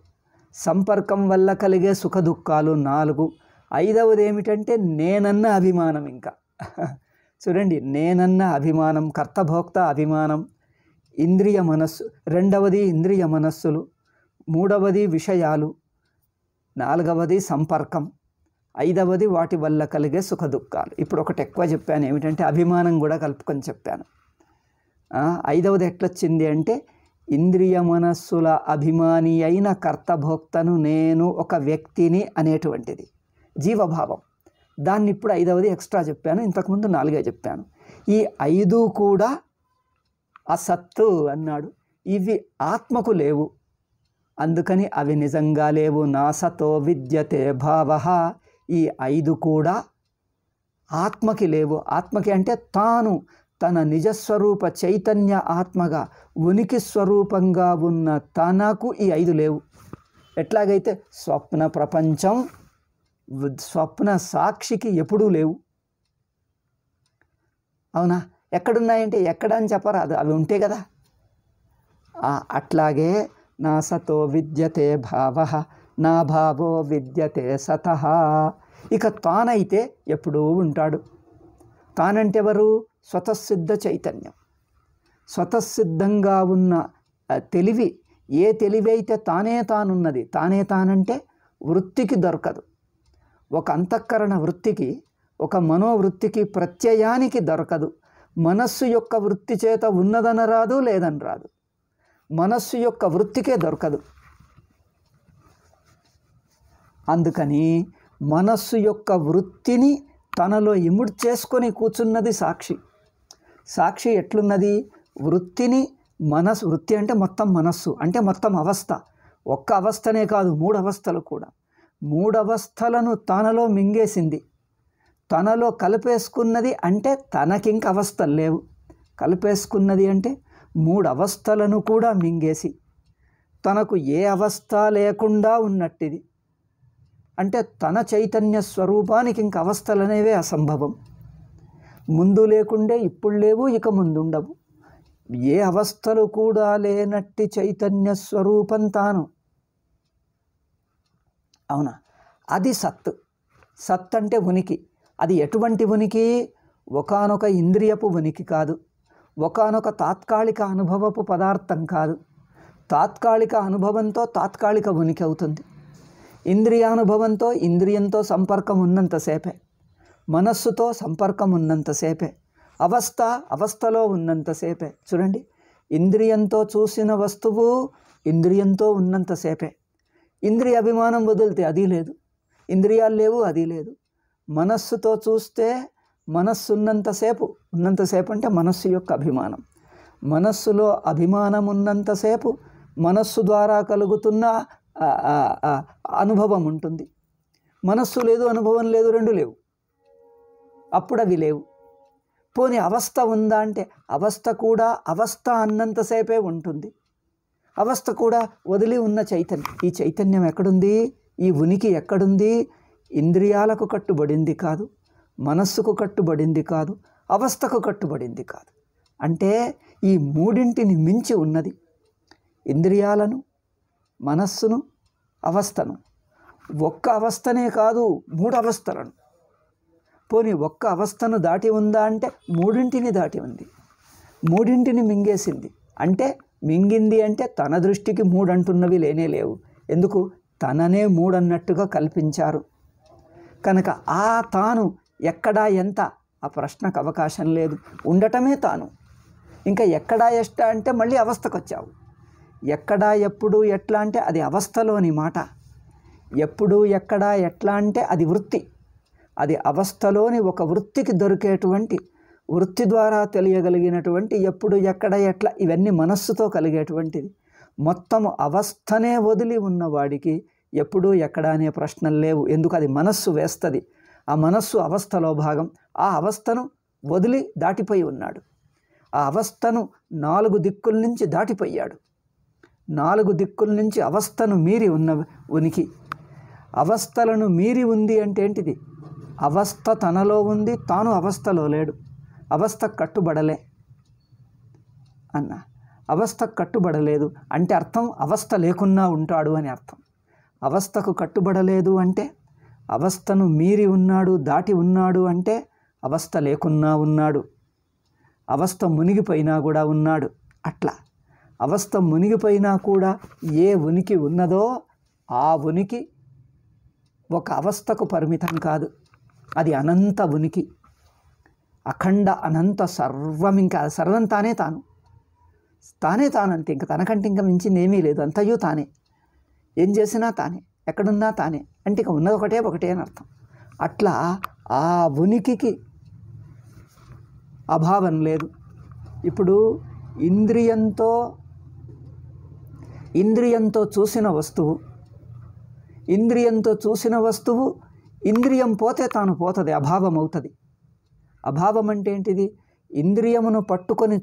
సంపర్కం వల్ల కలిగే సుఖ దుఃఖాలు 4. 5వది ఏమిటంటే నేనన్న అభిమానం. ఇంకా చూడండి, నేనన్న అభిమానం, కర్తభోక్త అభిమానం, ఇంద్రియ మనస్సు. 2వది ఇంద్రియ మనస్సులు, 3వది విషయాలు, 4వది సంపర్కం, 5వది వాటి వల్ల కలిగే సుఖ దుఃఖాలు. ఇప్పుడు ఒకటి ఎక్కువ చెప్పాను, ఏమిటంటే అభిమానం కూడా కలుపుకొని చెప్పాను. 5వది ఎట్లొచ్చింది అంటే ఇంద్రియ మనస్సుల అభిమాని అయిన కర్తభోక్తను నేను ఒక వ్యక్తిని అనేటువంటిది జీవభావం. దాన్ని ఇప్పుడు 5వది ఎక్స్ట్రా చెప్పాను, ఇంతకుముందు 4 చెప్పాను. ఈ 5 కూడా అసత్తు అన్నాడు. ఇవి ఆత్మకు లేవు, అందుకని అవి నిజంగా లేవు. నాసతో విద్యతే భావః. ఈ 5 కూడా ఆత్మకి లేవు. ఆత్మకి అంటే తాను తన నిజస్వరూప చైతన్య ఆత్మగా ఉనికి స్వరూపంగా ఉన్న తనకు ఈ 5 లేవు. ఎట్లాగైతే స్వప్న ప్రపంచం స్వప్న సాక్షికి ఎప్పుడూ లేవు. అవునా? ఎక్కడున్నాయంటే ఎక్కడ అని చెప్పరాదు, అవి ఉంటే కదా. అట్లాగే నా సతో విద్యతే భావః నా భావో విద్యతే సతః. ఇక తానైతే ఎప్పుడూ ఉంటాడు. తానంటే ఎవరు? స్వతసిద్ధ చైతన్యం. స్వతసిద్ధంగా ఉన్న తెలివి, ఏ తెలివి అయితే తానే తానున్నది, తానే తానంటే వృత్తికి దొరకదు. ఒక అంతఃకరణ వృత్తికి, ఒక మనోవృత్తికి, ప్రత్యయానికి దొరకదు. మనస్సు యొక్క వృత్తి చేత ఉన్నదని రాదు, లేదని రాదు. మనస్సు యొక్క వృత్తికే దొరకదు. అందుకని మనస్సు యొక్క వృత్తిని తనలో ఇముడు చేసుకొని కూర్చున్నది సాక్షి. సాక్షి ఎట్లున్నది? వృత్తిని వృత్తి అంటే మొత్తం మనస్సు అంటే మొత్తం అవస్థ. ఒక్క అవస్థనే కాదు, 3 అవస్థలు కూడా. 3 అవస్థలను తనలో మింగేసింది, తనలో కలిపేసుకున్నది. అంటే తనకింక అవస్థలు లేవు. కలిపేసుకున్నది అంటే 3 అవస్థలను కూడా మింగేసి తనకు ఏ అవస్థ లేకుండా ఉన్నట్టిది. అంటే తన చైతన్య స్వరూపానికి ఇంక అవస్థలు అనేవే అసంభవం. ముందు లేకుండే ఇప్పుడు లేవు, ఇక ముందుండవు. ఏ అవస్థలు కూడా లేనట్టి చైతన్య స్వరూపం తాను. అవునా? అది సత్. సత్ అంటే ఉనికి. అది ఎటువంటి ఉనికి? ఒకానొక ఇంద్రియపు ఉనికి కాదు, ఒకానొక తాత్కాలిక అనుభవపు పదార్థం కాదు. తాత్కాలిక అనుభవంతో తాత్కాలిక ఉనికి అవుతుంది. ఇంద్రియానుభవంతో ఇంద్రియంతో సంపర్కం ఉన్నంతసేపే, మనస్సుతో సంపర్కం ఉన్నంతసేపే, అవస్థలో ఉన్నంతసేపే. చూడండి, ఇంద్రియంతో చూసిన వస్తువు ఇంద్రియంతో ఉన్నంతసేపే. ఇంద్రియ అభిమానం వదిలితే అది లేదు, ఇంద్రియాలు లేవు, అది లేదు. మనస్సుతో చూస్తే మనస్సు ఉన్నంతసేపు అంటే మనస్సు యొక్క అభిమానం. మనస్సులో అభిమానం ఉన్నంతసేపు మనస్సు ద్వారా కలుగుతున్న అనుభవం ఉంటుంది. మనస్సు లేదు, అనుభవం లేదు, 2 లేవు, అప్పుడు అవి లేవు. పోనీ అవస్థ ఉందా అంటే అవస్థ కూడా అవస్థ అన్నంతసేపే ఉంటుంది. అవస్థ కూడా వదిలి ఉన్న చైతన్యం. ఈ చైతన్యం ఎక్కడుంది? ఈ ఉనికి ఎక్కడుంది? ఇంద్రియాలకు కట్టుబడింది కాదు, మనస్సుకు కట్టుబడింది కాదు, అవస్థకు కట్టుబడింది కాదు. అంటే ఈ 3ంటిని మించి ఉన్నది. ఇంద్రియాలను, మనస్సును, అవస్థను. ఒక్క అవస్థనే కాదు, 3 అవస్థలను. పోనీ ఒక్క అవస్థను దాటి ఉందా అంటే 3ంటిని దాటి ఉంది. 3ంటిని మింగేసింది. అంటే మింగింది అంటే తన దృష్టికి 3 అంటున్నవి లేనే లేవు. ఎందుకు? తననే 3 అన్నట్టుగా కల్పించారు కనుక ఆ తాను ఎక్కడా ఎంత ఆ ప్రశ్నకు అవకాశం లేదు. ఉండటమే తాను. ఇంకా ఎక్కడా ఎట్లా అంటే మళ్ళీ అవస్థకు వచ్చావు. ఎక్కడా ఎప్పుడు ఎట్లా అంటే అది అవస్థలోని మాట. ఎప్పుడు ఎక్కడ ఎట్లా అంటే అది వృత్తి. అది అవస్థలోని ఒక వృత్తికి దొరికేటువంటి, వృత్తి ద్వారా తెలియగలిగినటువంటి ఎప్పుడు ఎక్కడ ఎట్లా ఇవన్నీ మనస్సుతో కలిగేటువంటిది. మొత్తము అవస్థనే వదిలి ఉన్నవాడికి ఎప్పుడు ఎక్కడ అనే ప్రశ్నలు లేవు. ఎందుకు? అది మనస్సు వేస్తుంది. ఆ మనస్సు అవస్థలో భాగం. ఆ అవస్థను వదిలి దాటిపోయి ఉన్నాడు. ఆ అవస్థను 4 దిక్కుల నుంచి దాటిపోయాడు. 4 దిక్కుల నుంచి అవస్థను మీరి ఉన్న ఉనికి. అవస్థలను మీరి ఉంది అంటే ఏంటిది? అవస్థ తనలో ఉంది, తాను అవస్థలో లేడు. అవస్థకు కట్టుబడలే అన్న. అవస్థకు కట్టుబడలేదు అంటే అర్థం అవస్థ లేకున్నా ఉంటాడు అని అర్థం. అవస్థకు కట్టుబడలేదు అంటే అవస్థను మీరి ఉన్నాడు, దాటి ఉన్నాడు అంటే అవస్థ లేకున్నా ఉన్నాడు. అవస్థ మునిగిపోయినా కూడా ఉన్నాడు. అట్లా అవస్థ మునిగిపోయినా కూడా ఏ ఉనికి ఉన్నదో ఆ ఉనికి ఒక అవస్థకు పరిమితం కాదు. అది అనంత ఉనికి, అఖండ అనంత సర్వం. ఇంకా సర్వం తానే తాను, తానే తానంతే. ఇంకా తనకంటే ఇంకా మించింది ఏమీ లేదు. అంతయు తానే. ఏం చేసినా తానే, ఎక్కడున్నా తానే. అంటే ఇక ఉన్నది ఒకటే అని అర్థం. అట్లా ఆ ఉనికికి అభావం లేదు. ఇప్పుడు ఇంద్రియంతో చూసిన వస్తువు, ఇంద్రియం పోతే తాను పోతుంది, అభావం అవుతుంది. అభావం అంటే ఏంటిది? ఇంద్రియమును పట్టుకొని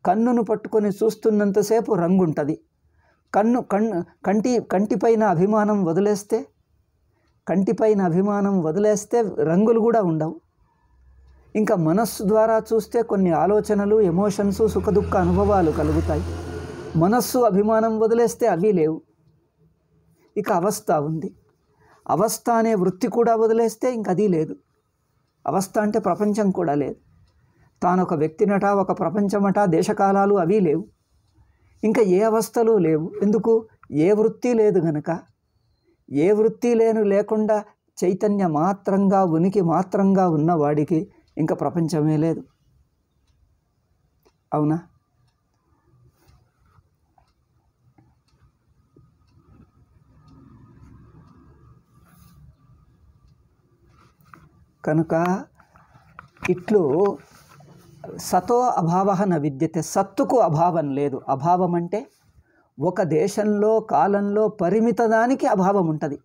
కన్నును పట్టుకొని చూస్తున్నంతసేపు రంగు ఉంటుంది. కంటిపైన అభిమానం వదిలేస్తే రంగులు కూడా ఉండవు. ఇంకా మనస్సు ద్వారా చూస్తే కొన్ని ఆలోచనలు, ఎమోషన్స్, సుఖదుఖ అనుభవాలు కలుగుతాయి. మనస్సు అభిమానం వదిలేస్తే అవి లేవు. ఇక అవస్థ ఉంది. అవస్థ అనే వృత్తి కూడా వదిలేస్తే ఇంక అది లేదు. అవస్థ అంటే ప్రపంచం కూడా లేదు. తాను ఒక వ్యక్తినట, ఒక ప్రపంచమట, దేశకాలాలు అవి లేవు. ఇంకా ఏ అవస్థలు లేవు. ఎందుకు? ఏ వృత్తి లేదు గనక. ఏ వృత్తి లేకుండా చైతన్య మాత్రంగా, ఉనికి మాత్రంగా ఉన్నవాడికి ఇంకా ప్రపంచమే లేదు. అవునా? కనుక ఇట్లు సతో అభావ న విద్యతే. సత్తుకు అభావం లేదు. అభావం అంటే ఒక దేశంలో, కాలంలో పరిమిత దానికి అభావం ఉంటుంది.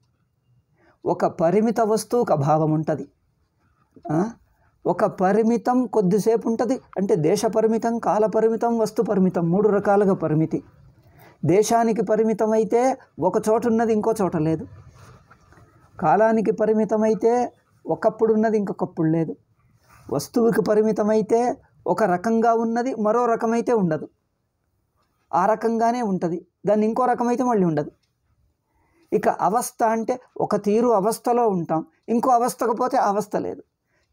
ఒక పరిమిత వస్తువుకు అభావం ఉంటుంది. ఒక పరిమితం కొద్దిసేపు ఉంటుంది. అంటే దేశ పరిమితం, కాల పరిమితం, వస్తు పరిమితం, 3 రకాలుగా పరిమితి. దేశానికి పరిమితమైతే ఒక చోట ఉన్నది ఇంకో చోట లేదు. కాలానికి పరిమితమైతే ఒకప్పుడు ఉన్నది ఇంకొకప్పుడు లేదు. వస్తువుకి పరిమితమైతే ఒక రకంగా ఉన్నది మరో రకమైతే ఉండదు. ఆ రకంగానే ఉంటుంది. దాన్ని ఇంకో రకమైతే మళ్ళీ ఉండదు. ఇక అవస్థ అంటే ఒక తీరు అవస్థలో ఉంటాం, ఇంకో అవస్థకు పోతే అవస్థ లేదు.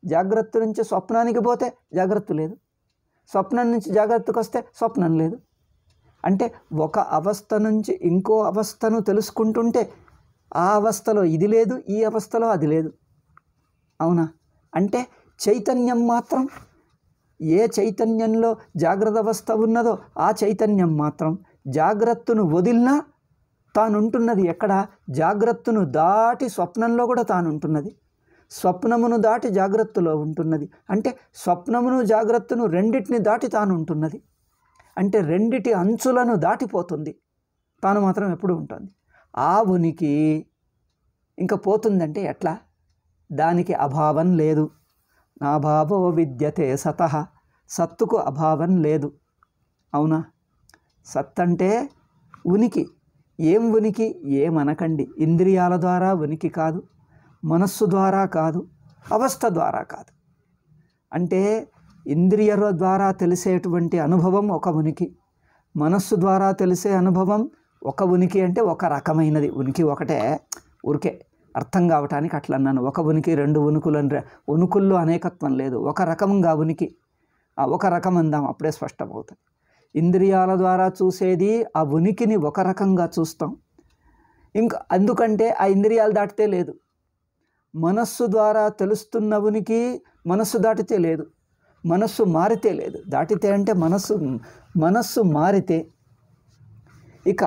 జాగ్రత్త నుంచి స్వప్నానికి పోతే జాగ్రత్త లేదు. స్వప్నం నుంచి జాగ్రత్తకు వస్తే స్వప్నం లేదు. అంటే ఒక అవస్థ నుంచి ఇంకో అవస్థను తెలుసుకుంటుంటే ఆ అవస్థలో ఇది లేదు, ఈ అవస్థలో అది లేదు. అవునా? అంటే చైతన్యం మాత్రం, ఏ చైతన్యంలో జాగ్రత్త అవస్థ ఉన్నదో ఆ చైతన్యం మాత్రం జాగ్రత్తను వదిలినా తానుంటున్నది ఎక్కడ? జాగ్రత్తను దాటి స్వప్నంలో కూడా తానుంటున్నది. స్వప్నమును దాటి జాగ్రత్తలో ఉంటున్నది. అంటే స్వప్నమును జాగ్రత్తను రెండిటిని దాటి తాను ఉంటున్నది. అంటే రెండిటి అంచులను దాటిపోతుంది. తాను మాత్రం ఎప్పుడు ఉంటుంది. ఆ ఉనికి ఇంకా పోతుందంటే ఎట్లా? దానికి అభావం లేదు. నాభావో విద్యతే సతః. సత్తుకు అభావం లేదు. అవునా? సత్ అంటే ఉనికి. ఏం ఉనికి? ఏమనకండి. ఇంద్రియాల ద్వారా ఉనికి కాదు, మనస్సు ద్వారా కాదు, అవస్థ ద్వారా కాదు. అంటే ఇంద్రియాల ద్వారా తెలిసేటువంటి అనుభవం ఒక ఉనికి, మనస్సు ద్వారా తెలిసే అనుభవం ఒక ఉనికి. అంటే ఒక రకమైనది. ఉనికి ఒకటే, ఊరికే అర్థం కావటానికి అట్లా అన్నాను. ఒక ఉనికి, 2 ఉనికులు ఉనికుల్లో అనేకత్వం లేదు. ఒక రకంగా ఉనికి, ఒక రకం అందాం, అప్పుడే స్పష్టమవుతుంది. ఇంద్రియాల ద్వారా చూసేది ఆ ఉనికిని ఒక రకంగా చూస్తాం. ఇంకా అందుకంటే ఆ ఇంద్రియాలు దాటితే లేదు. మనస్సు ద్వారా తెలుస్తున్న ఉనికి మనస్సు దాటితే లేదు. మనస్సు మారితే లేదు. దాటితే అంటే మనస్సు మారితే. ఇక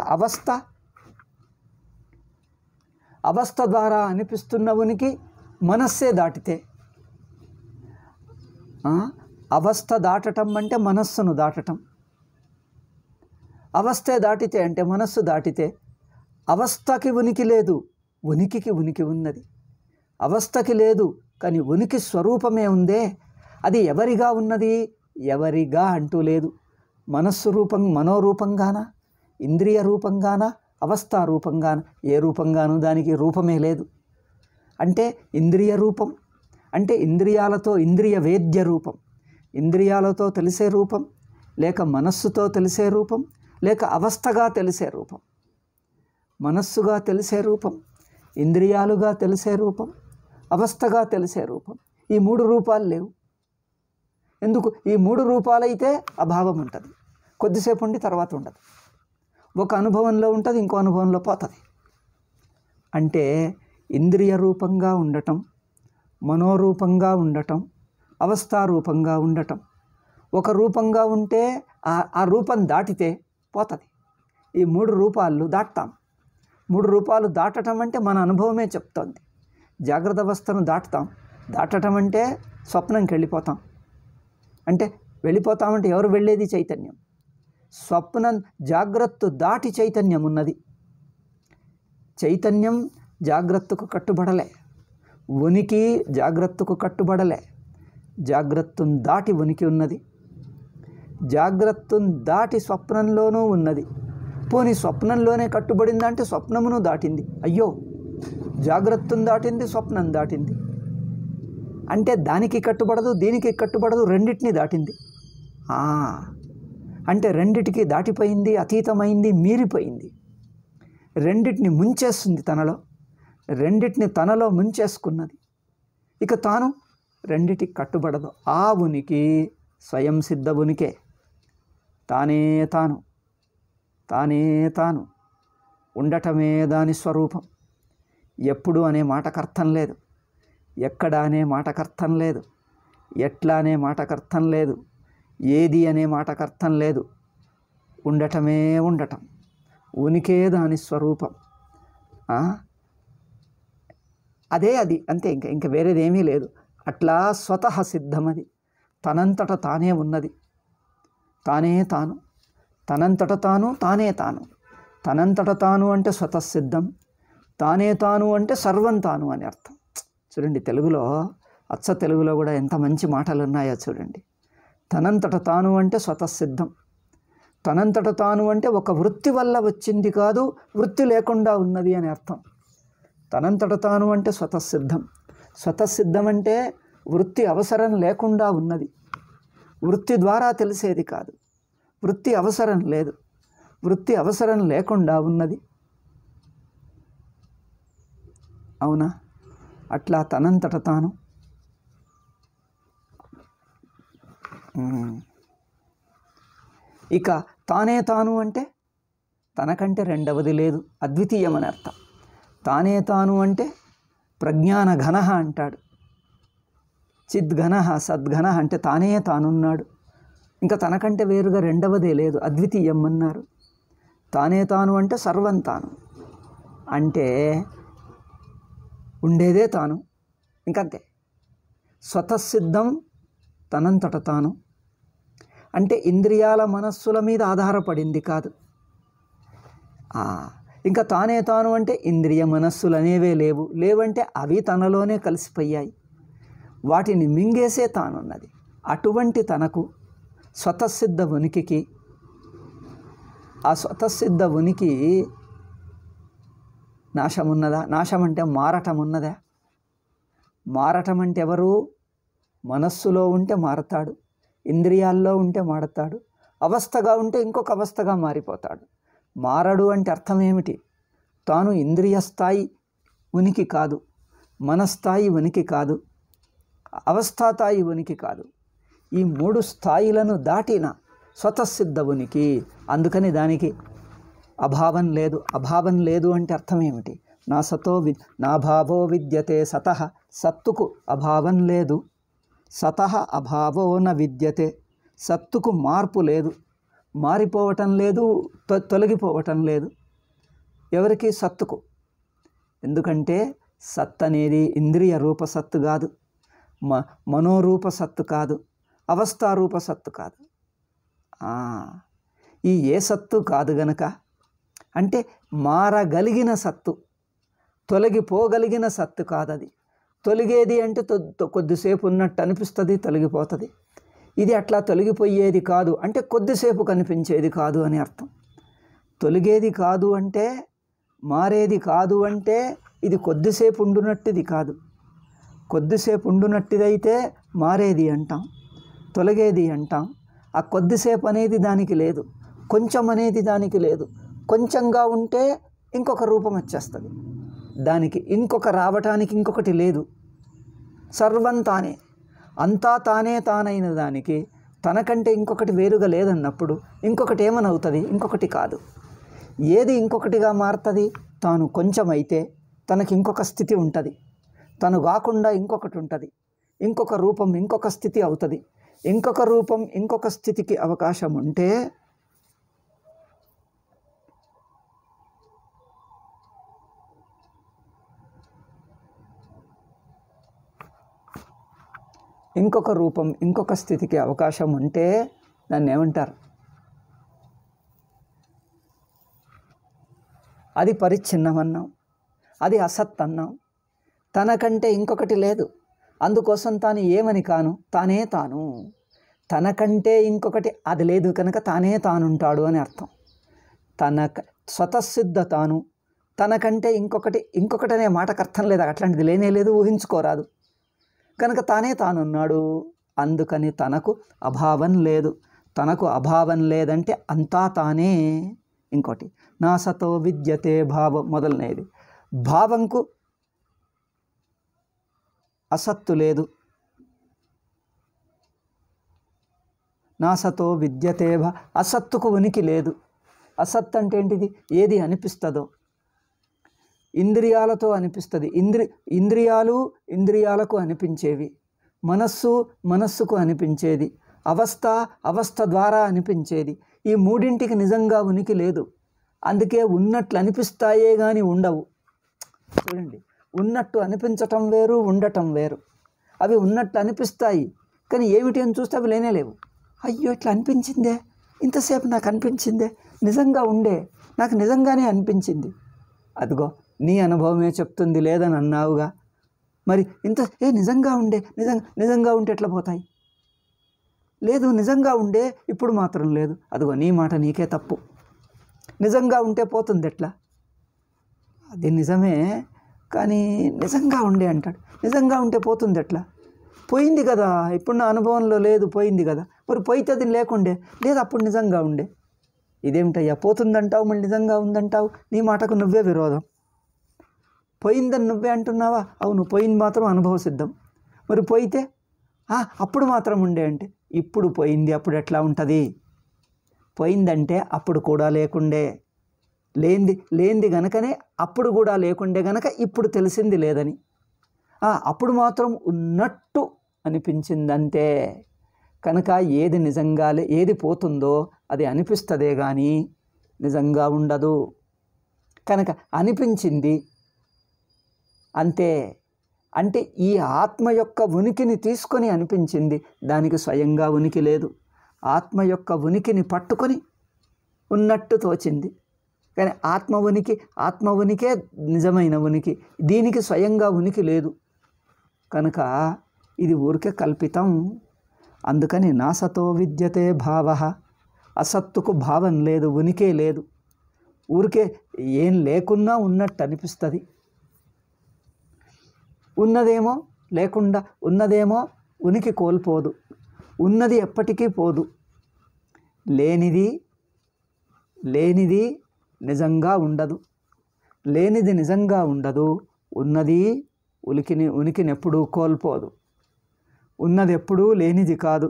అవస్థ ద్వారా అనిపిస్తున్న ఉనికి మనస్సే దాటితే. అవస్థ దాటటం అంటే మనస్సును దాటటం. అవస్థే దాటితే అంటే మనస్సు దాటితే. అవస్థకి ఉనికి లేదు, ఉనికికి ఉనికి ఉన్నది. అవస్థకి లేదు కానీ ఉనికి స్వరూపమే ఉందే. అది ఎవరిగా ఉన్నది? ఎవరిగా అంటూ లేదు. మనస్సు రూపం, మనోరూపంగానా, ఇంద్రియ రూపంగానా, అవస్థా రూపంగానా? ఏ రూపంగానూ దానికి రూపమే లేదు. అంటే ఇంద్రియ రూపం అంటే ఇంద్రియాలతో, ఇంద్రియ వేద్య రూపం, ఇంద్రియాలతో తెలిసే రూపం, లేక మనస్సుతో తెలిసే రూపం, లేక అవస్థగా తెలిసే రూపం. మనస్సుగా తెలిసే రూపం, ఇంద్రియాలుగా తెలిసే రూపం, అవస్థగా తెలిసే రూపం. ఈ 3 రూపాలు లేవు. ఎందుకు? ఈ 3 రూపాలైతే అభావం ఉంటుంది. కొద్దిసేపు ఉండి తర్వాత ఉండదు. ఒక అనుభవంలో ఉంటుంది, ఇంకో అనుభవంలో పోతుంది. అంటే ఇంద్రియ రూపంగా ఉండటం, మనోరూపంగా ఉండటం, అవస్థారూపంగా ఉండటం. ఒక రూపంగా ఉంటే ఆ రూపం దాటితే పోతుంది. ఈ 3 రూపాలు దాటుతాం. 3 రూపాలు దాటటం అంటే మన అనుభవమే చెప్తోంది. జాగ్రత్త అవస్థను దాటటం అంటే స్వప్నంకి వెళ్ళిపోతాం. అంటే వెళ్ళిపోతామంటే ఎవరు వెళ్ళేది? చైతన్యం. స్వప్నం జాగ్రత్త దాటి చైతన్యం ఉన్నది. చైతన్యం జాగ్రత్తకు కట్టుబడలే, ఉనికి జాగ్రత్తకు కట్టుబడలే. జాగ్రత్తను దాటి ఉనికి ఉన్నది, జాగ్రత్తను దాటి స్వప్నంలోనూ ఉన్నది. పోనీ స్వప్నంలోనే కట్టుబడిందంటే స్వప్నమును దాటింది. అయ్యో, జాగ్రత్తను దాటింది, స్వప్నం దాటింది. అంటే దానికి కట్టుబడదు, దీనికి కట్టుబడదు, రెండింటినీ దాటింది. అంటే రెండిటికి దాటిపోయింది, అతీతమైంది, మీరిపోయింది. రెండిటిని ముంచేస్తుంది తనలో, రెండిటిని తనలో ముంచేసుకున్నది. ఇక తాను రెండిటికి కట్టుబడదు. ఆ ఉనికి స్వయం సిద్ధ ఉనికే. తానే తాను ఉండటమే దాని స్వరూపం. ఎప్పుడు అనే మాటకు అర్థం లేదు, ఎక్కడ అనే మాటకు అర్థం లేదు, ఎట్లా అనే మాటకు అర్థం లేదు, ఏది అనే మాటకు అర్థం లేదు. ఉండటమే ఉండటం, ఉనికే దాని స్వరూపం. అదే అది, అంతే. ఇంకా వేరేది ఏమీ లేదు. అట్లా స్వతః సిద్ధం. అది తనంతట తానే ఉన్నది. తానే తాను, తనంతట తాను, తానే తాను. తనంతట తాను అంటే స్వతఃసిద్ధం, తానే తాను అంటే సర్వం తాను అని అర్థం. చూడండి, తెలుగులో, అచ్చ తెలుగులో కూడా ఎంత మంచి మాటలు ఉన్నాయో చూడండి. తనంతట తాను అంటే స్వతఃసిద్ధం, తనంతట తాను అంటే ఒక వృత్తి వల్ల వచ్చింది కాదు, వృత్తి లేకుండా ఉన్నది అని అర్థం. తనంతట తాను అంటే స్వతఃసిద్ధం. స్వతఃసిద్ధం అంటే వృత్తి అవసరం లేకుండా ఉన్నది, వృత్తి ద్వారా తెలిసేది కాదు. వృత్తి అవసరం లేదు, వృత్తి అవసరం లేకుండా ఉన్నది. అవునా? అట్లా తనంతట తాను. ఇక తానే తాను అంటే తనకంటే రెండవది లేదు, అద్వితీయమని అర్థం. తానే తాను అంటే ప్రజ్ఞాన ఘన అంటాడు. చిద్ఘన, సద్ఘన అంటే తానే తానున్నాడు, ఇంకా తనకంటే వేరుగా రెండవదే లేదు, అద్వితీయం అన్నారు. తానే తాను అంటే సర్వం తాను, అంటే ఉండేదే తాను, ఇంకంతే. స్వతఃసిద్ధం, తనంతట తాను అంటే ఇంద్రియాల మనస్సుల మీద ఆధారపడింది కాదు. ఇంకా తానే తాను అంటే ఇంద్రియ మనస్సులు అనేవే లేవంటే అవి తనలోనే కలిసిపోయాయి, వాటిని మింగేసే తానున్నది. అటువంటి తనకు స్వతఃసిద్ధ ఉనికికి, ఆ స్వతఃసిద్ధ ఉనికి నాశం ఉన్నదా? నాశం అంటే మారటం ఉన్నదా? మారటం అంటే ఎవరు? మనస్సులో ఉంటే మారతాడు, ఇంద్రియాల్లో ఉంటే మారతాడు, అవస్థగా ఉంటే ఇంకొక అవస్థగా మారిపోతాడు. మారడు అంటే అర్థం ఏమిటి? తాను ఇంద్రియ స్థాయి ఉనికి కాదు, మనస్థాయి ఉనికి కాదు, అవస్థాతాయి ఉనికి కాదు. ఈ 3 స్థాయిలను దాటిన స్వతఃసిద్ధ ఉనికి. అందుకని దానికి అభావం లేదు. అభావం లేదు అంటే అర్థం ఏమిటి? నా భావో విద్యతే సతః. సత్తుకు అభావం లేదు, సతః అభావో న విద్యతే. సత్తుకు మార్పు లేదు, మారిపోవటం లేదు, తొలగిపోవటం లేదు. ఎవరికి? సత్తుకు. ఎందుకంటే సత్ అనేది ఇంద్రియ రూప సత్తు కాదు, మనోరూప సత్తు కాదు, అవస్థారూప సత్తు కాదు. ఈ ఏ సత్తు కాదు గనక, అంటే మారగలిగిన సత్తు, తొలగిపోగలిగిన సత్తు కాదది. తొలగేది అంటే కొద్దిసేపు ఉన్నట్టు అనిపిస్తుంది, తొలగిపోతుంది. ఇది అట్లా తొలగిపోయేది కాదు అంటే కొద్దిసేపు కనిపించేది కాదు అని అర్థం. తొలగేది కాదు అంటే, మారేది కాదు అంటే ఇది కొద్దిసేపు ఉండునట్టుది కాదు. కొద్దిసేపు ఉండునట్టుదైతే మారేది అంటాం, తొలగేది అంటాం. ఆ కొద్దిసేపు అనేది దానికి లేదు, కొంచెం అనేది దానికి లేదు. కొంచెంగా ఉంటే ఇంకొక రూపం వచ్చేస్తుంది, దానికి ఇంకొక రావటానికి ఇంకొకటి లేదు. సర్వం తానే, అంతా తానే తానైన దానికి తనకంటే ఇంకొకటి వేరుగా లేదన్నప్పుడు ఇంకొకటి ఏమనవుతుంది? ఇంకొకటి కాదు. ఏది ఇంకొకటిగా మారుతుంది? తాను కొంచెం అయితే తనకి ఇంకొక స్థితి ఉంటుంది, తను కాకుండా ఇంకొకటి ఉంటుంది, ఇంకొక రూపం ఇంకొక స్థితి అవుతుంది. ఇంకొక రూపం ఇంకొక స్థితికి అవకాశం ఉంటే ఇంకొక రూపం ఇంకొక స్థితికి అవకాశం ఉంటే దాన్ని ఏమంటారు? అది పరిచ్ఛిన్నం అన్నాం, అది అసత్ అన్నాం. తనకంటే ఇంకొకటి లేదు, అందుకోసం తాను ఏమని కాను, తానే తాను. తనకంటే ఇంకొకటి అది లేదు కనుక తానే తానుంటాడు అని అర్థం. స్వతసిద్ధ తాను, తనకంటే ఇంకొకటి అనే మాటకు అర్థం లేదు, అట్లాంటిది లేనే లేదు, ఊహించుకోరాదు. కనుక తానే తానున్నాడు, అందుకని తనకు అభావం లేదు. తనకు అభావం లేదంటే అంతా తానే. ఇంకోటి నా సతో విద్యతే భావం, మొదలనేది. భావంకు అసత్తు లేదు. నా సతో విద్యతే అసత్తుకు ఉనికి లేదు. అసత్ అంటే ఏంటిది? ఏది అనిపిస్తుందో, ఇంద్రియాలతో అనిపిస్తుంది. ఇంద్రియాలు ఇంద్రియాలకు అనిపించేవి, మనస్సుకు అనిపించేది, అవస్థ ద్వారా అనిపించేది. ఈ మూడింటికి నిజంగా ఉనికి లేదు. అందుకే ఉన్నట్లు అనిపిస్తాయే కానీ ఉండవు. చూడండి, ఉన్నట్టు అనిపించటం వేరు, ఉండటం వేరు. అవి ఉన్నట్లు అనిపిస్తాయి కానీ ఏమిటి అని చూస్తే అవి లేనేలేవు. అయ్యో ఇట్లా అనిపించిందే, ఇంతసేపు నాకు అనిపించిందే, నిజంగా ఉండే, నాకు నిజంగానే అనిపించింది. అదిగో నీ అనుభవమే చెప్తుంది, లేదని అన్నావుగా. మరి నిజంగా ఉండే, నిజంగా ఉంటే ఎట్లా పోతాయి? లేదు, నిజంగా ఉండే, ఇప్పుడు మాత్రం లేదు. అదిగో నీ మాట నీకే తప్పు. నిజంగా ఉంటే పోతుంది ఎట్లా? అది నిజమే కానీ నిజంగా ఉండే అంటాడు. నిజంగా ఉంటే పోతుంది ఎట్లా? పోయింది కదా, ఇప్పుడు నా అనుభవంలో లేదు, పోయింది కదా. మరి పోయితే అది లేకుండే, లేదు అప్పుడు నిజంగా ఉండే. ఇదేమిటయ్యా, పోతుందంటావు మళ్ళీ నిజంగా ఉందంటావు, నీ మాటకు నువ్వే విరోధం. పోయిందని నువ్వే అంటున్నావా? అవును, పోయింది మాత్రం అనుభవ సిద్ధం. మరి పోయితే అప్పుడు మాత్రం ఉండే అంటే, ఇప్పుడు పోయింది అప్పుడు ఎట్లా ఉంటుంది? పోయిందంటే అప్పుడు కూడా లేకుండే, లేనిది గనకనే అప్పుడు కూడా లేకుండే గనక ఇప్పుడు తెలిసింది లేదని. అప్పుడు మాత్రం ఉన్నట్టు అనిపించిందంతే. కనుక ఏది నిజంగా ఏది పోతుందో అది అనిపిస్తుందే కానీ నిజంగా ఉండదు. కనుక అనిపించింది అంతే. అంటే ఈ ఆత్మ యొక్క ఉనికిని తీసుకొని అనిపించింది, దానికి స్వయంగా ఉనికి లేదు. ఆత్మ యొక్క ఉనికిని పట్టుకొని ఉన్నట్టు తోచింది కానీ ఆత్మ ఉనికే నిజమైన ఉనికి, దీనికి స్వయంగా ఉనికి లేదు. కనుక ఇది ఊరికే కల్పితం. అందుకని నాసతో విద్యతే భావ, అసత్తుకు భావం లేదు, ఉనికే లేదు. ఊరికే ఏం లేకున్నా ఉన్నట్టు అనిపిస్తుంది. ఉన్నదేమో లేకుండా, ఉన్నదేమో ఉనికి కోల్పోదు, ఉన్నది ఎప్పటికీ పోదు. లేనిది నిజంగా ఉండదు, లేనిది నిజంగా ఉండదు. ఉన్నది ఉనికిని ఎప్పుడూ కోల్పోదు. ఉన్నది ఎప్పుడూ లేనిది కాదు,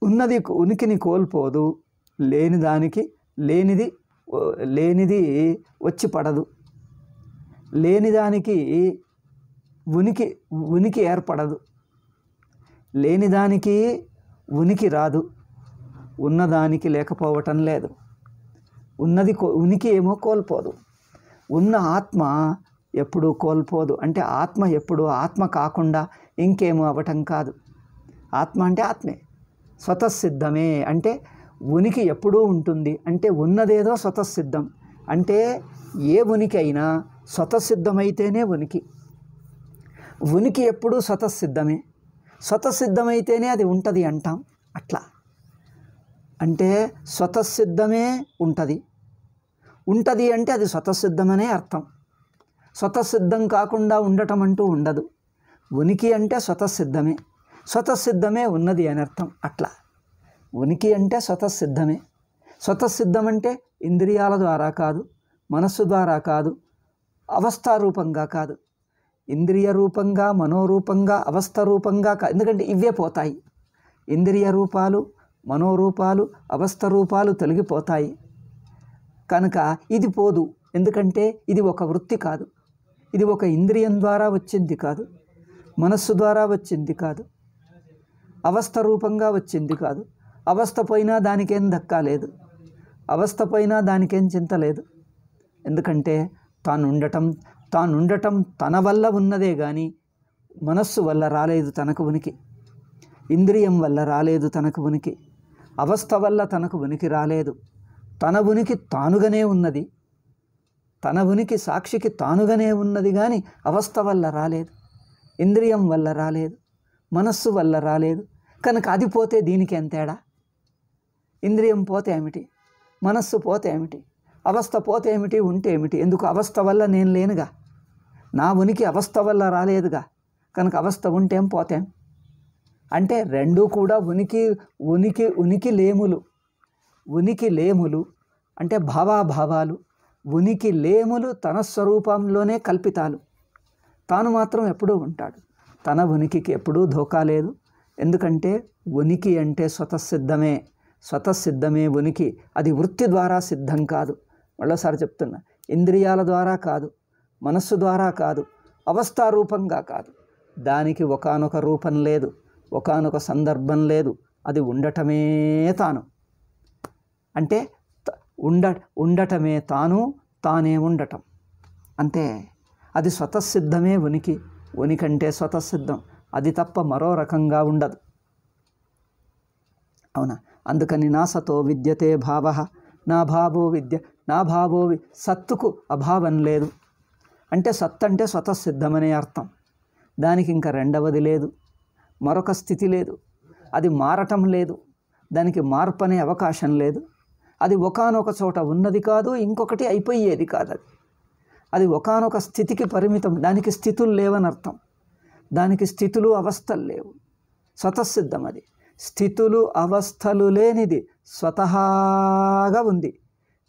ఉన్నది ఉనికిని కోల్పోదు. లేనిది వచ్చి పడదు, లేనిదానికి ఉనికి ఏర్పడదు. లేనిదానికి ఉనికి రాదు, ఉన్నదానికి లేకపోవటం లేదు. ఉన్నది ఉనికి ఏమో కోల్పోదు, ఉన్న ఆత్మ ఎప్పుడూ కోల్పోదు. అంటే ఆత్మ ఎప్పుడు ఆత్మ కాకుండా ఇంకేమో అవ్వటం కాదు. ఆత్మ అంటే ఆత్మే, స్వతసిద్ధమే. అంటే ఉనికి ఎప్పుడూ ఉంటుంది. అంటే ఉన్నదేదో స్వతసిద్ధం. అంటే ఏ ఉనికి అయినా స్వతసిద్ధమైతేనే ఉనికి. ఉనికి ఎప్పుడూ స్వతసిద్ధమే, స్వతసిద్ధమైతేనే అది ఉంటుంది అంటాం. అట్లా అంటే స్వతసిద్ధమే ఉంటుంది, ఉంటుంది అంటే అది స్వతసిద్ధమనే అర్థం. స్వతసిద్ధం కాకుండా ఉండటం అంటూ ఉండదు. ఉనికి అంటే స్వతసిద్ధమే, స్వతసిద్ధమే ఉన్నది అని అర్థం. అట్లా ఉనికి అంటే స్వతసిద్ధమే. స్వతసిద్ధం అంటే ఇంద్రియాల ద్వారా కాదు, మనస్సు ద్వారా కాదు, అవస్థారూపంగా కాదు. ఇంద్రియ రూపంగా, మనోరూపంగా, అవస్థ రూపంగా ఎందుకంటే ఇవే పోతాయి. ఇంద్రియ రూపాలు, మనోరూపాలు, అవస్థ రూపాలు తొలగిపోతాయి. కనుక ఇది పోదు. ఎందుకంటే ఇది ఒక వృత్తి కాదు, ఇది ఒక ఇంద్రియం ద్వారా వచ్చింది కాదు, మనస్సు ద్వారా వచ్చింది కాదు, అవస్థ రూపంగా వచ్చింది కాదు. అవస్థ పోయినా దానికేం దక్కాలేదు, అవస్థ పోయినా దానికేం చింత లేదు. ఎందుకంటే తానుండటం తన వల్ల ఉన్నదే కానీ మనస్సు వల్ల రాలేదు తనకు ఉనికి, ఇంద్రియం వల్ల రాలేదు తనకు ఉనికి, అవస్థ వల్ల తనకు ఉనికి రాలేదు. తన ఉనికి తానుగానే ఉన్నది, తన ఉనికి సాక్షికి తానుగానే ఉన్నది కానీ అవస్థ వల్ల రాలేదు, ఇంద్రియం వల్ల రాలేదు, మనస్సు వల్ల రాలేదు. కనుక అది పోతే దీనికి ఎంత తేడా? ఇంద్రియం పోతే ఏమిటి, మనస్సు పోతే ఏమిటి, అవస్థ పోతే ఏమిటి, ఉంటే ఏమిటి? ఎందుకు? అవస్థ వల్ల నేను లేనుగా, నా ఉనికి అవస్థ వల్ల రాలేదుగా. కనుక అవస్థ ఉంటేం పోతేం? అంటే రెండూ కూడా ఉనికి లేములు. ఉనికి లేములు అంటే భావాభావాలు. ఉనికి లేములు తన స్వరూపంలోనే కల్పితాలు. తాను మాత్రం ఎప్పుడూ ఉంటాడు. తన ఉనికికి ఎప్పుడూ ధోకా లేదు. ఎందుకంటే ఉనికి అంటే స్వతసిద్ధమే, స్వతసిద్ధమే ఉనికి. అది వృత్తి ద్వారా సిద్ధం కాదు. మళ్ళోసారి చెప్తున్నా, ఇంద్రియాల ద్వారా కాదు, మనస్సు ద్వారా కాదు, అవస్థారూపంగా కాదు. దానికి ఒకానొక రూపం లేదు, ఒకానొక సందర్భం లేదు. అది ఉండటమే తాను. అంటే ఉండటమే తాను, తానే ఉండటం అంతే. అది స్వతసిద్ధమే ఉనికి. ఉనికంటే స్వతసిద్ధం, అది తప్ప మరో రకంగా ఉండదు. అవునా? అందుకని నా సతో విద్యతే భావ నా భావో విద్య నా భావో సత్తుకు అభావం లేదు. అంటే సత్ అంటే స్వతసిద్ధమనే అర్థం. దానికి ఇంకా రెండవది లేదు, మరొక స్థితి లేదు, అది మారటం లేదు, దానికి మార్పు అనే అవకాశం లేదు. అది ఒకానొక చోట ఉన్నది కాదు, ఇంకొకటి అయిపోయేది కాదు. అది ఒకానొక స్థితికి పరిమితం. దానికి స్థితులు లేవని అర్థం. దానికి స్థితులు అవస్థలు లేవు. స్వతసిద్ధం అది. స్థితులు అవస్థలు లేనిది స్వతహాగా ఉంది.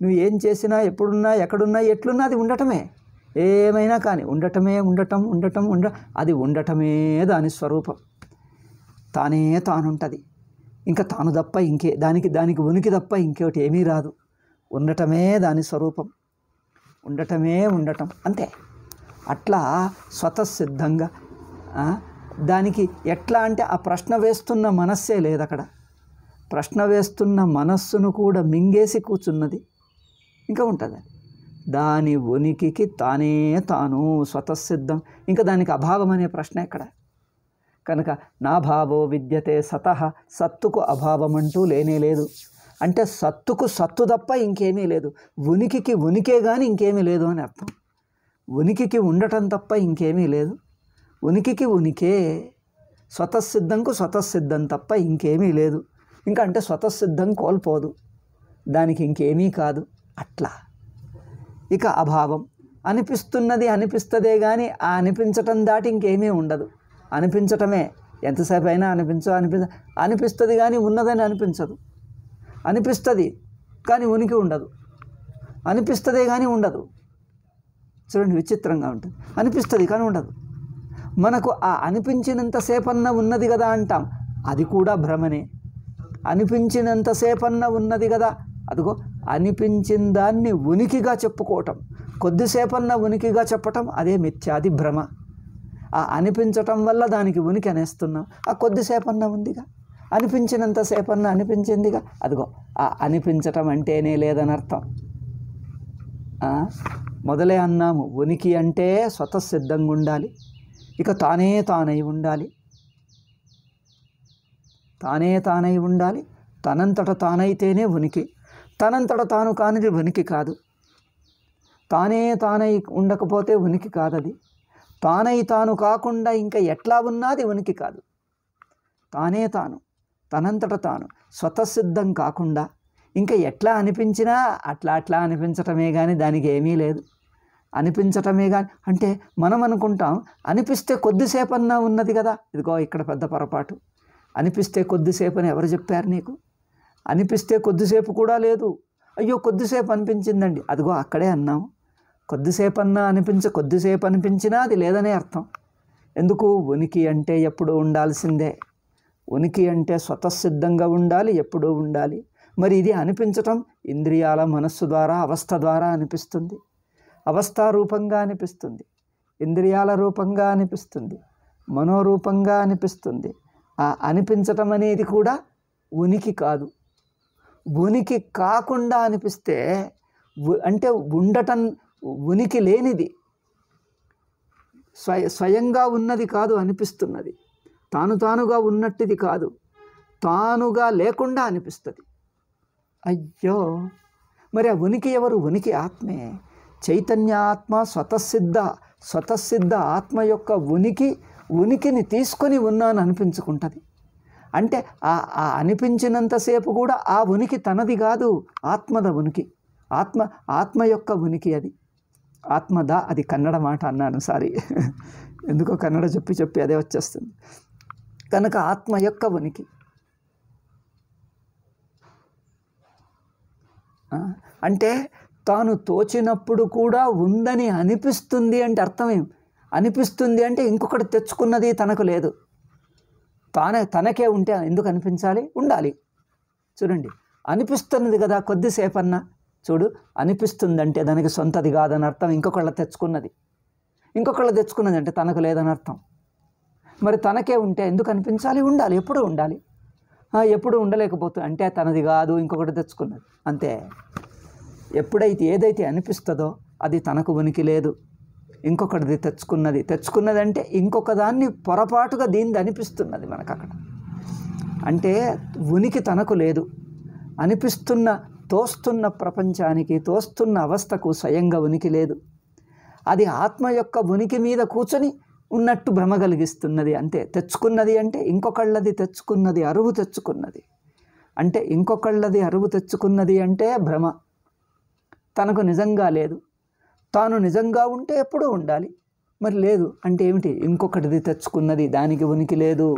నువ్వు ఏం చేసినా, ఎప్పుడున్నా, ఎక్కడున్నా, ఎట్లున్నా అది ఉండటమే. ఏమైనా కానీ ఉండటమే, అది ఉండటమే దాని స్వరూపం. తానే తానుంటుంది. ఇంకా తాను తప్ప దానికి ఉనికి తప్ప ఇంకోటి ఏమీ రాదు. ఉండటమే దాని స్వరూపం, ఉండటం అంతే. అట్లా స్వతసిద్ధంగా దానికి ఎట్లా అంటే ఆ ప్రశ్న వేస్తున్న మనస్సే లేదు అక్కడ. ప్రశ్న వేస్తున్న మనస్సును కూడా మింగేసి కూర్చున్నది. ఇంకా ఉంటుంది దాని ఉనికికి తాను స్వతసిద్ధం. ఇంకా దానికి అభావం అనే ప్రశ్న ఎక్కడ? కనుక నా భావో విద్యతే సతః, సత్తుకు అభావం అంటూ లేనే లేదు. అంటే సత్తుకు సత్తు తప్ప ఇంకేమీ లేదు. ఉనికికి ఉనికే కానీ ఇంకేమీ లేదు అని అర్థం. ఉనికికి ఉండటం తప్ప ఇంకేమీ లేదు. ఉనికికి ఉనికే, స్వతసిద్ధంకు స్వతసిద్ధం తప్ప ఇంకేమీ లేదు. ఇంకా అంటే స్వతసిద్ధం కోల్పోదు, దానికి ఇంకేమీ కాదు. అట్లా ఇక అభావం అనిపిస్తున్నది అనిపిస్తుందే కానీ ఆ అనిపించటం దాటి ఇంకేమీ ఉండదు. అనిపించటమే ఎంతసేపు అయినా అనిపిస్తుంది కానీ ఉన్నదని అనిపించదు. అనిపిస్తుంది కానీ ఉనికి ఉండదు. అనిపిస్తుందే కానీ ఉండదు. చూడండి, విచిత్రంగా ఉంటుంది. అనిపిస్తుంది కానీ ఉండదు. మనకు ఆ అనిపించినంతసేపన్న ఉన్నది కదా అంటాం, అది కూడా భ్రమనే. అనిపించినంతసేపన్న ఉన్నది కదా, అదిగో అనిపించిన దాన్ని ఉనికిగా చెప్పుకోవటం, కొద్దిసేపన్న ఉనికిగా చెప్పటం, అదే మిథ్యాది భ్రమ. ఆ అనిపించటం వల్ల దానికి ఉనికి అనేస్తున్నాం. ఆ కొద్దిసేపన్నా ఉందిగా, అనిపించినంతసేపన్నా అనిపించిందిగా. అదిగో ఆ అనిపించటం అంటేనే లేదని అర్థం. మొదలే అన్నాము, ఉనికి అంటే స్వతసిద్ధంగా ఉండాలి, ఇక తానే తానై ఉండాలి, తానే తానై ఉండాలి. తనంతట తానైతేనే ఉనికి, తనంతట తాను కానిది ఉనికి కాదు. తానే తానై ఉండకపోతే ఉనికి కాదది. తానై తాను కాకుండా ఇంకా ఎట్లా ఉన్నది ఉనికి కాదు. తానే తాను, తనంతట తాను స్వతసిద్ధం కాకుండా ఇంకా ఎట్లా అనిపించినా అట్లా అట్లా అనిపించటమే కానీ దానికి ఏమీ లేదు. అనిపించటమే కానీ అంటే మనం అనుకుంటాం అనిపిస్తే కొద్దిసేపన్నా ఉన్నది కదా. ఇదిగో ఇక్కడ పెద్ద పొరపాటు. అనిపిస్తే కొద్దిసేపు అని ఎవరు చెప్పారు నీకు? అనిపిస్తే కొద్దిసేపు కూడా లేదు. అయ్యో కొద్దిసేపు అనిపించిందండి, అదిగో అక్కడే అన్నాము. కొద్దిసేపు అన్నా కొద్దిసేపు అనిపించినా అది లేదనే అర్థం. ఎందుకు? ఉనికి అంటే ఎప్పుడూ ఉండాల్సిందే. ఉనికి అంటే స్వతసిద్ధంగా ఉండాలి, ఎప్పుడూ ఉండాలి. మరి ఇది అనిపించటం ఇంద్రియాల మనస్సు ద్వారా అవస్థ ద్వారా అనిపిస్తుంది, అవస్థారూపంగా అనిపిస్తుంది, ఇంద్రియాల రూపంగా అనిపిస్తుంది, మనోరూపంగా అనిపిస్తుంది. ఆ అనిపించటం అనేది కూడా ఉనికి కాదు. ఉనికి కాకుండా అనిపిస్తే అంటే ఉండటం ఉనికి లేనిది, స్వయంగా ఉన్నది కాదు అనిపిస్తున్నది, తాను తానుగా ఉన్నట్టుది కాదు, తానుగా లేకుండా అనిపిస్తుంది. అయ్యో మరి ఆ ఉనికి ఎవరు? ఉనికి ఆత్మే, చైతన్య ఆత్మ, స్వతసిద్ధ ఆత్మ యొక్క ఉనికిని తీసుకొని ఉన్నాను అనిపించుకుంటుంది. అంటే ఆ అనిపించినంతసేపు కూడా ఆ ఉనికి తనది కాదు, ఆత్మద ఉనికి, ఆత్మ యొక్క ఉనికి అది. ఆత్మద, అది కన్నడ మాట అన్నాను, సారీ, ఎందుకో కన్నడ చెప్పి అదే వచ్చేస్తుంది. కనుక ఆత్మ యొక్క ఉనికి అంటే తాను తోచినప్పుడు కూడా ఉందని అనిపిస్తుంది అంటే అర్థమేం? అనిపిస్తుంది అంటే ఇంకొకటి తెచ్చుకున్నది తనకు లేదు, తనకే ఉంటే ఎందుకు అనిపించాలి? ఉండాలి. చూడండి, అనిపిస్తున్నది కదా కొద్దిసేపన్నా. చూడు, అనిపిస్తుందంటే దానికి సొంతది కాదని అర్థం, ఇంకొకళ్ళ తెచ్చుకున్నది అంటే తనకు లేదని అర్థం. మరి తనకే ఉంటే ఎందుకు అనిపించాలి? ఉండాలి, ఎప్పుడూ ఉండాలి. ఎప్పుడు ఉండలేకపోతుంది అంటే తనది కాదు, ఇంకొకటి తెచ్చుకున్నది అంతే. ఏదైతే అనిపిస్తుందో అది తనకు ఉనికి లేదు, ఇంకొకటిది తెచ్చుకున్నది అంటే ఇంకొక దాన్ని పొరపాటుగా దీనిది అనిపిస్తున్నది మనకు అక్కడ. అంటే ఉనికి తనకు లేదు. తోస్తున్న ప్రపంచానికి, తోస్తున్న అవస్థకు స్వయంగా ఉనికి లేదు. అది ఆత్మ యొక్క ఉనికి మీద కూర్చొని ఉన్నట్టు భ్రమ కలిగిస్తున్నది అంతే. తెచ్చుకున్నది అంటే ఇంకొకళ్ళది తెచ్చుకున్నది, అరువు తెచ్చుకున్నది అంటే ఇంకొకళ్ళది అరువు తెచ్చుకున్నది అంటే భ్రమ, తనకు నిజంగా లేదు. తాను నిజంగా ఉంటే ఎప్పుడూ ఉండాలి. మరి లేదు అంటే ఏమిటి? ఇంకొకటిది తెచ్చుకున్నది, దానికి ఉనికి లేదు.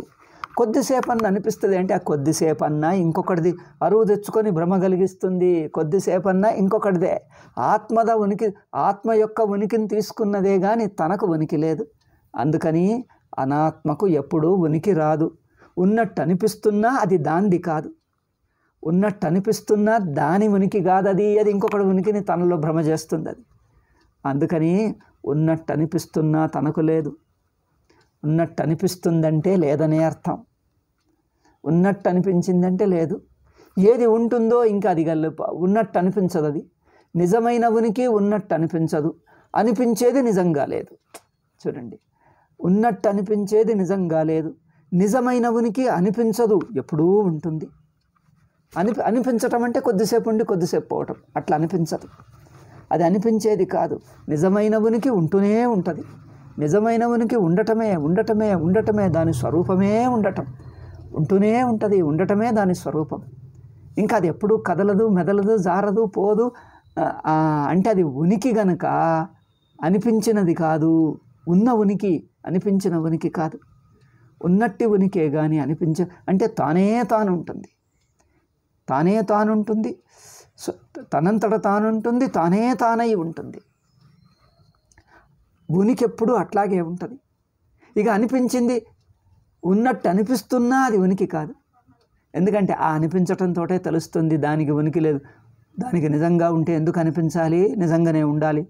కొద్దిసేపన్నా అనిపిస్తుంది అంటే ఆ కొద్దిసేపన్నా ఇంకొకటిది అరువు తెచ్చుకొని భ్రమ కలిగిస్తుంది. కొద్దిసేపన్నా ఇంకొకటిదే. ఆత్మ యొక్క ఉనికిని తీసుకున్నదే కానీ తనకు ఉనికి లేదు. అందుకని అనాత్మకు ఎప్పుడూ ఉనికి రాదు. ఉన్నట్టు అనిపిస్తున్నా అది దానిది కాదు, ఉన్నట్టు అనిపిస్తున్నా దాని ఉనికి కాదు అది ఇంకొకటి ఉనికిని తనలో భ్రమ చేస్తుంది అది. అందుకని ఉన్నట్టు అనిపిస్తున్నా తనకు లేదు. ఉన్నట్టు అనిపిస్తుందంటే లేదనే అర్థం. ఉన్నట్టు అనిపించిందంటే లేదు. ఏది ఉంటుందో ఇంకా అది ఉన్నట్టు అనిపించదు. అది నిజమైన ఉనికి ఉన్నట్టు అనిపించదు, అనిపించేది నిజంగా లేదు. చూడండి, ఉన్నట్టు అనిపించేది నిజంగా లేదు, నిజమైన ఉనికి అనిపించదు, ఎప్పుడూ ఉంటుంది. అనిపించటం అంటే కొద్దిసేపు ఉండి కొద్దిసేపు పోవటం, అట్లా అనిపించదు. అది అనిపించేది కాదు. నిజమైన ఉనికి ఉంటూనే ఉంటుంది. నిజమైన ఉనికి ఉండటమే దాని స్వరూపమే. ఉంటూనే ఉంటుంది, ఉండటమే దాని స్వరూపం. ఇంకా అది ఎప్పుడూ కదలదు, మెదలదు, జారదు, పోదు. అంటే అది ఉనికి గనక అనిపించినది కాదు. ఉన్న ఉనికి అనిపించిన ఉనికి కాదు. ఉన్నట్టి ఉనికే కానీ అంటే తానే తానుంటుంది, తనంతట తానుంటుంది, తానే తానై ఉంటుంది. ఉనికి ఎప్పుడు అట్లాగే ఉంటుంది. ఇక అనిపించింది ఉన్నట్టు అనిపిస్తున్నా అది ఉనికి కాదు. ఎందుకంటే ఆ అనిపించటంతో తెలుస్తుంది దానికి ఉనికి లేదు. దానికి నిజంగా ఉంటే ఎందుకు అనిపించాలి? నిజంగానే ఉండాలి.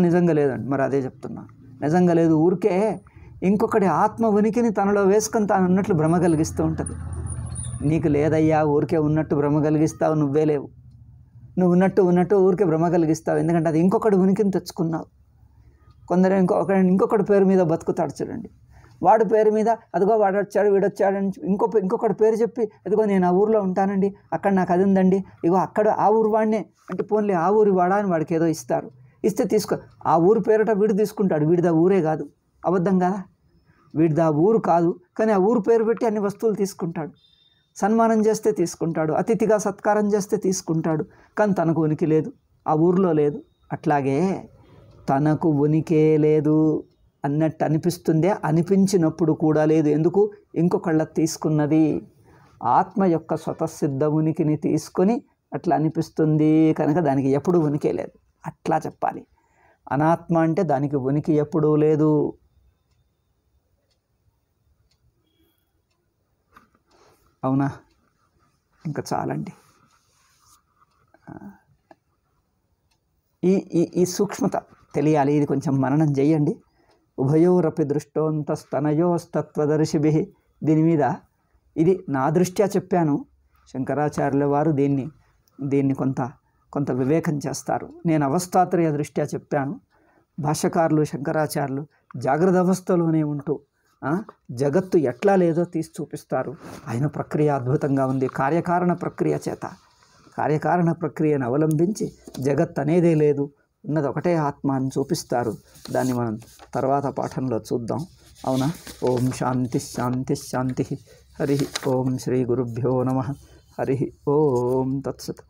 నిజంగా లేదండి, మరి అదే చెప్తున్నా. నిజంగా లేదు, ఊరికే ఇంకొకటి ఆత్మ ఉనికిని తనలో వేసుకొని తాను ఉన్నట్లు భ్రమ కలిగిస్తూ ఉంటుంది. నీకు లేదయ్యా, ఊరికే ఉన్నట్టు భ్రమ కలిగిస్తావు, నువ్వే లేవు. నువ్వు ఉన్నట్టు ఊరికే భ్రమ కలిగిస్తావు, ఎందుకంటే అది ఇంకొకటి ఉనికిని తెచ్చుకున్నావు. కొందరు ఇంకొకటి పేరు మీద బతుకుతాడు చూడండి. వాడి పేరు మీద అదిగో వాడు వచ్చాడు వీడొచ్చాడని ఇంకొకటి పేరు చెప్పి అదిగో నేను ఆ ఊరిలో ఉంటానండి, అక్కడ నాకు అది ఉందండి, ఇగో అక్కడ ఆ ఊరు వాడినే అంటే పోన్లే ఆ ఊరి వాడా అని వాడికి ఏదో ఇస్తారు. ఇస్తే తీసుకో, ఆ ఊరు పేరుట వీడు తీసుకుంటాడు. వీడిది ఆ ఊరే కాదు, అబద్ధం కదా, వీడిది ఆ ఊరు కాదు, కానీ ఆ ఊరు పేరు పెట్టి అన్ని వస్తువులు తీసుకుంటాడు. సన్మానం చేస్తే తీసుకుంటాడు, అతిథిగా సత్కారం చేస్తే తీసుకుంటాడు, కానీ తనకు ఉనికి లేదు, ఆ ఊరిలో లేదు. అట్లాగే తనకు ఉనికే లేదు అన్నట్టు అనిపిస్తుందే, అనిపించినప్పుడు కూడా లేదు. ఎందుకు? ఇంకొకళ్ళ తీసుకున్నది. ఆత్మ యొక్క స్వతసిద్ధ ఉనికిని తీసుకొని అట్లా అనిపిస్తుంది కనుక దానికి ఎప్పుడూ ఉనికే లేదు. అట్లా చెప్పాలి. అనాత్మ అంటే దానికి ఉనికి ఎప్పుడూ లేదు. అవునా? ఇంకా చాలండి. ఈ సూక్ష్మత తెలియాలి. ఇది కొంచెం మననం చేయండి. ఉభయోరపి దృష్టోంతస్తనయోస్తత్వదర్శిభి. దీని మీద ఇది నా దృష్ట్యా చెప్పాను. శంకరాచార్యుల వారు దీన్ని కొంత వివేకం చేస్తారు. నేను అవస్థాత్రయ దృష్ట్యా చెప్పాను. భాష్యకారులు శంకరాచార్యులు జాగ్రత్త అవస్థలోనే ఉంటూ జగత్తు ఎట్లా లేదో తీసి చూపిస్తారు. ఆయన ప్రక్రియ అద్భుతంగా ఉంది. కార్యకారణ ప్రక్రియ చేత కార్యకారణ ప్రక్రియను అవలంబించి జగత్ అనేదే లేదు, ఉన్నది ఒకటే ఆత్మ అని చూపిస్తారు. దాన్ని మనం తర్వాత పాఠంలో చూద్దాం. అవునా? ఓం శాంతి శాంతి శాంతి. హరి ఓం శ్రీ గురుభ్యో నమః. హరి ఓం తత్సత్.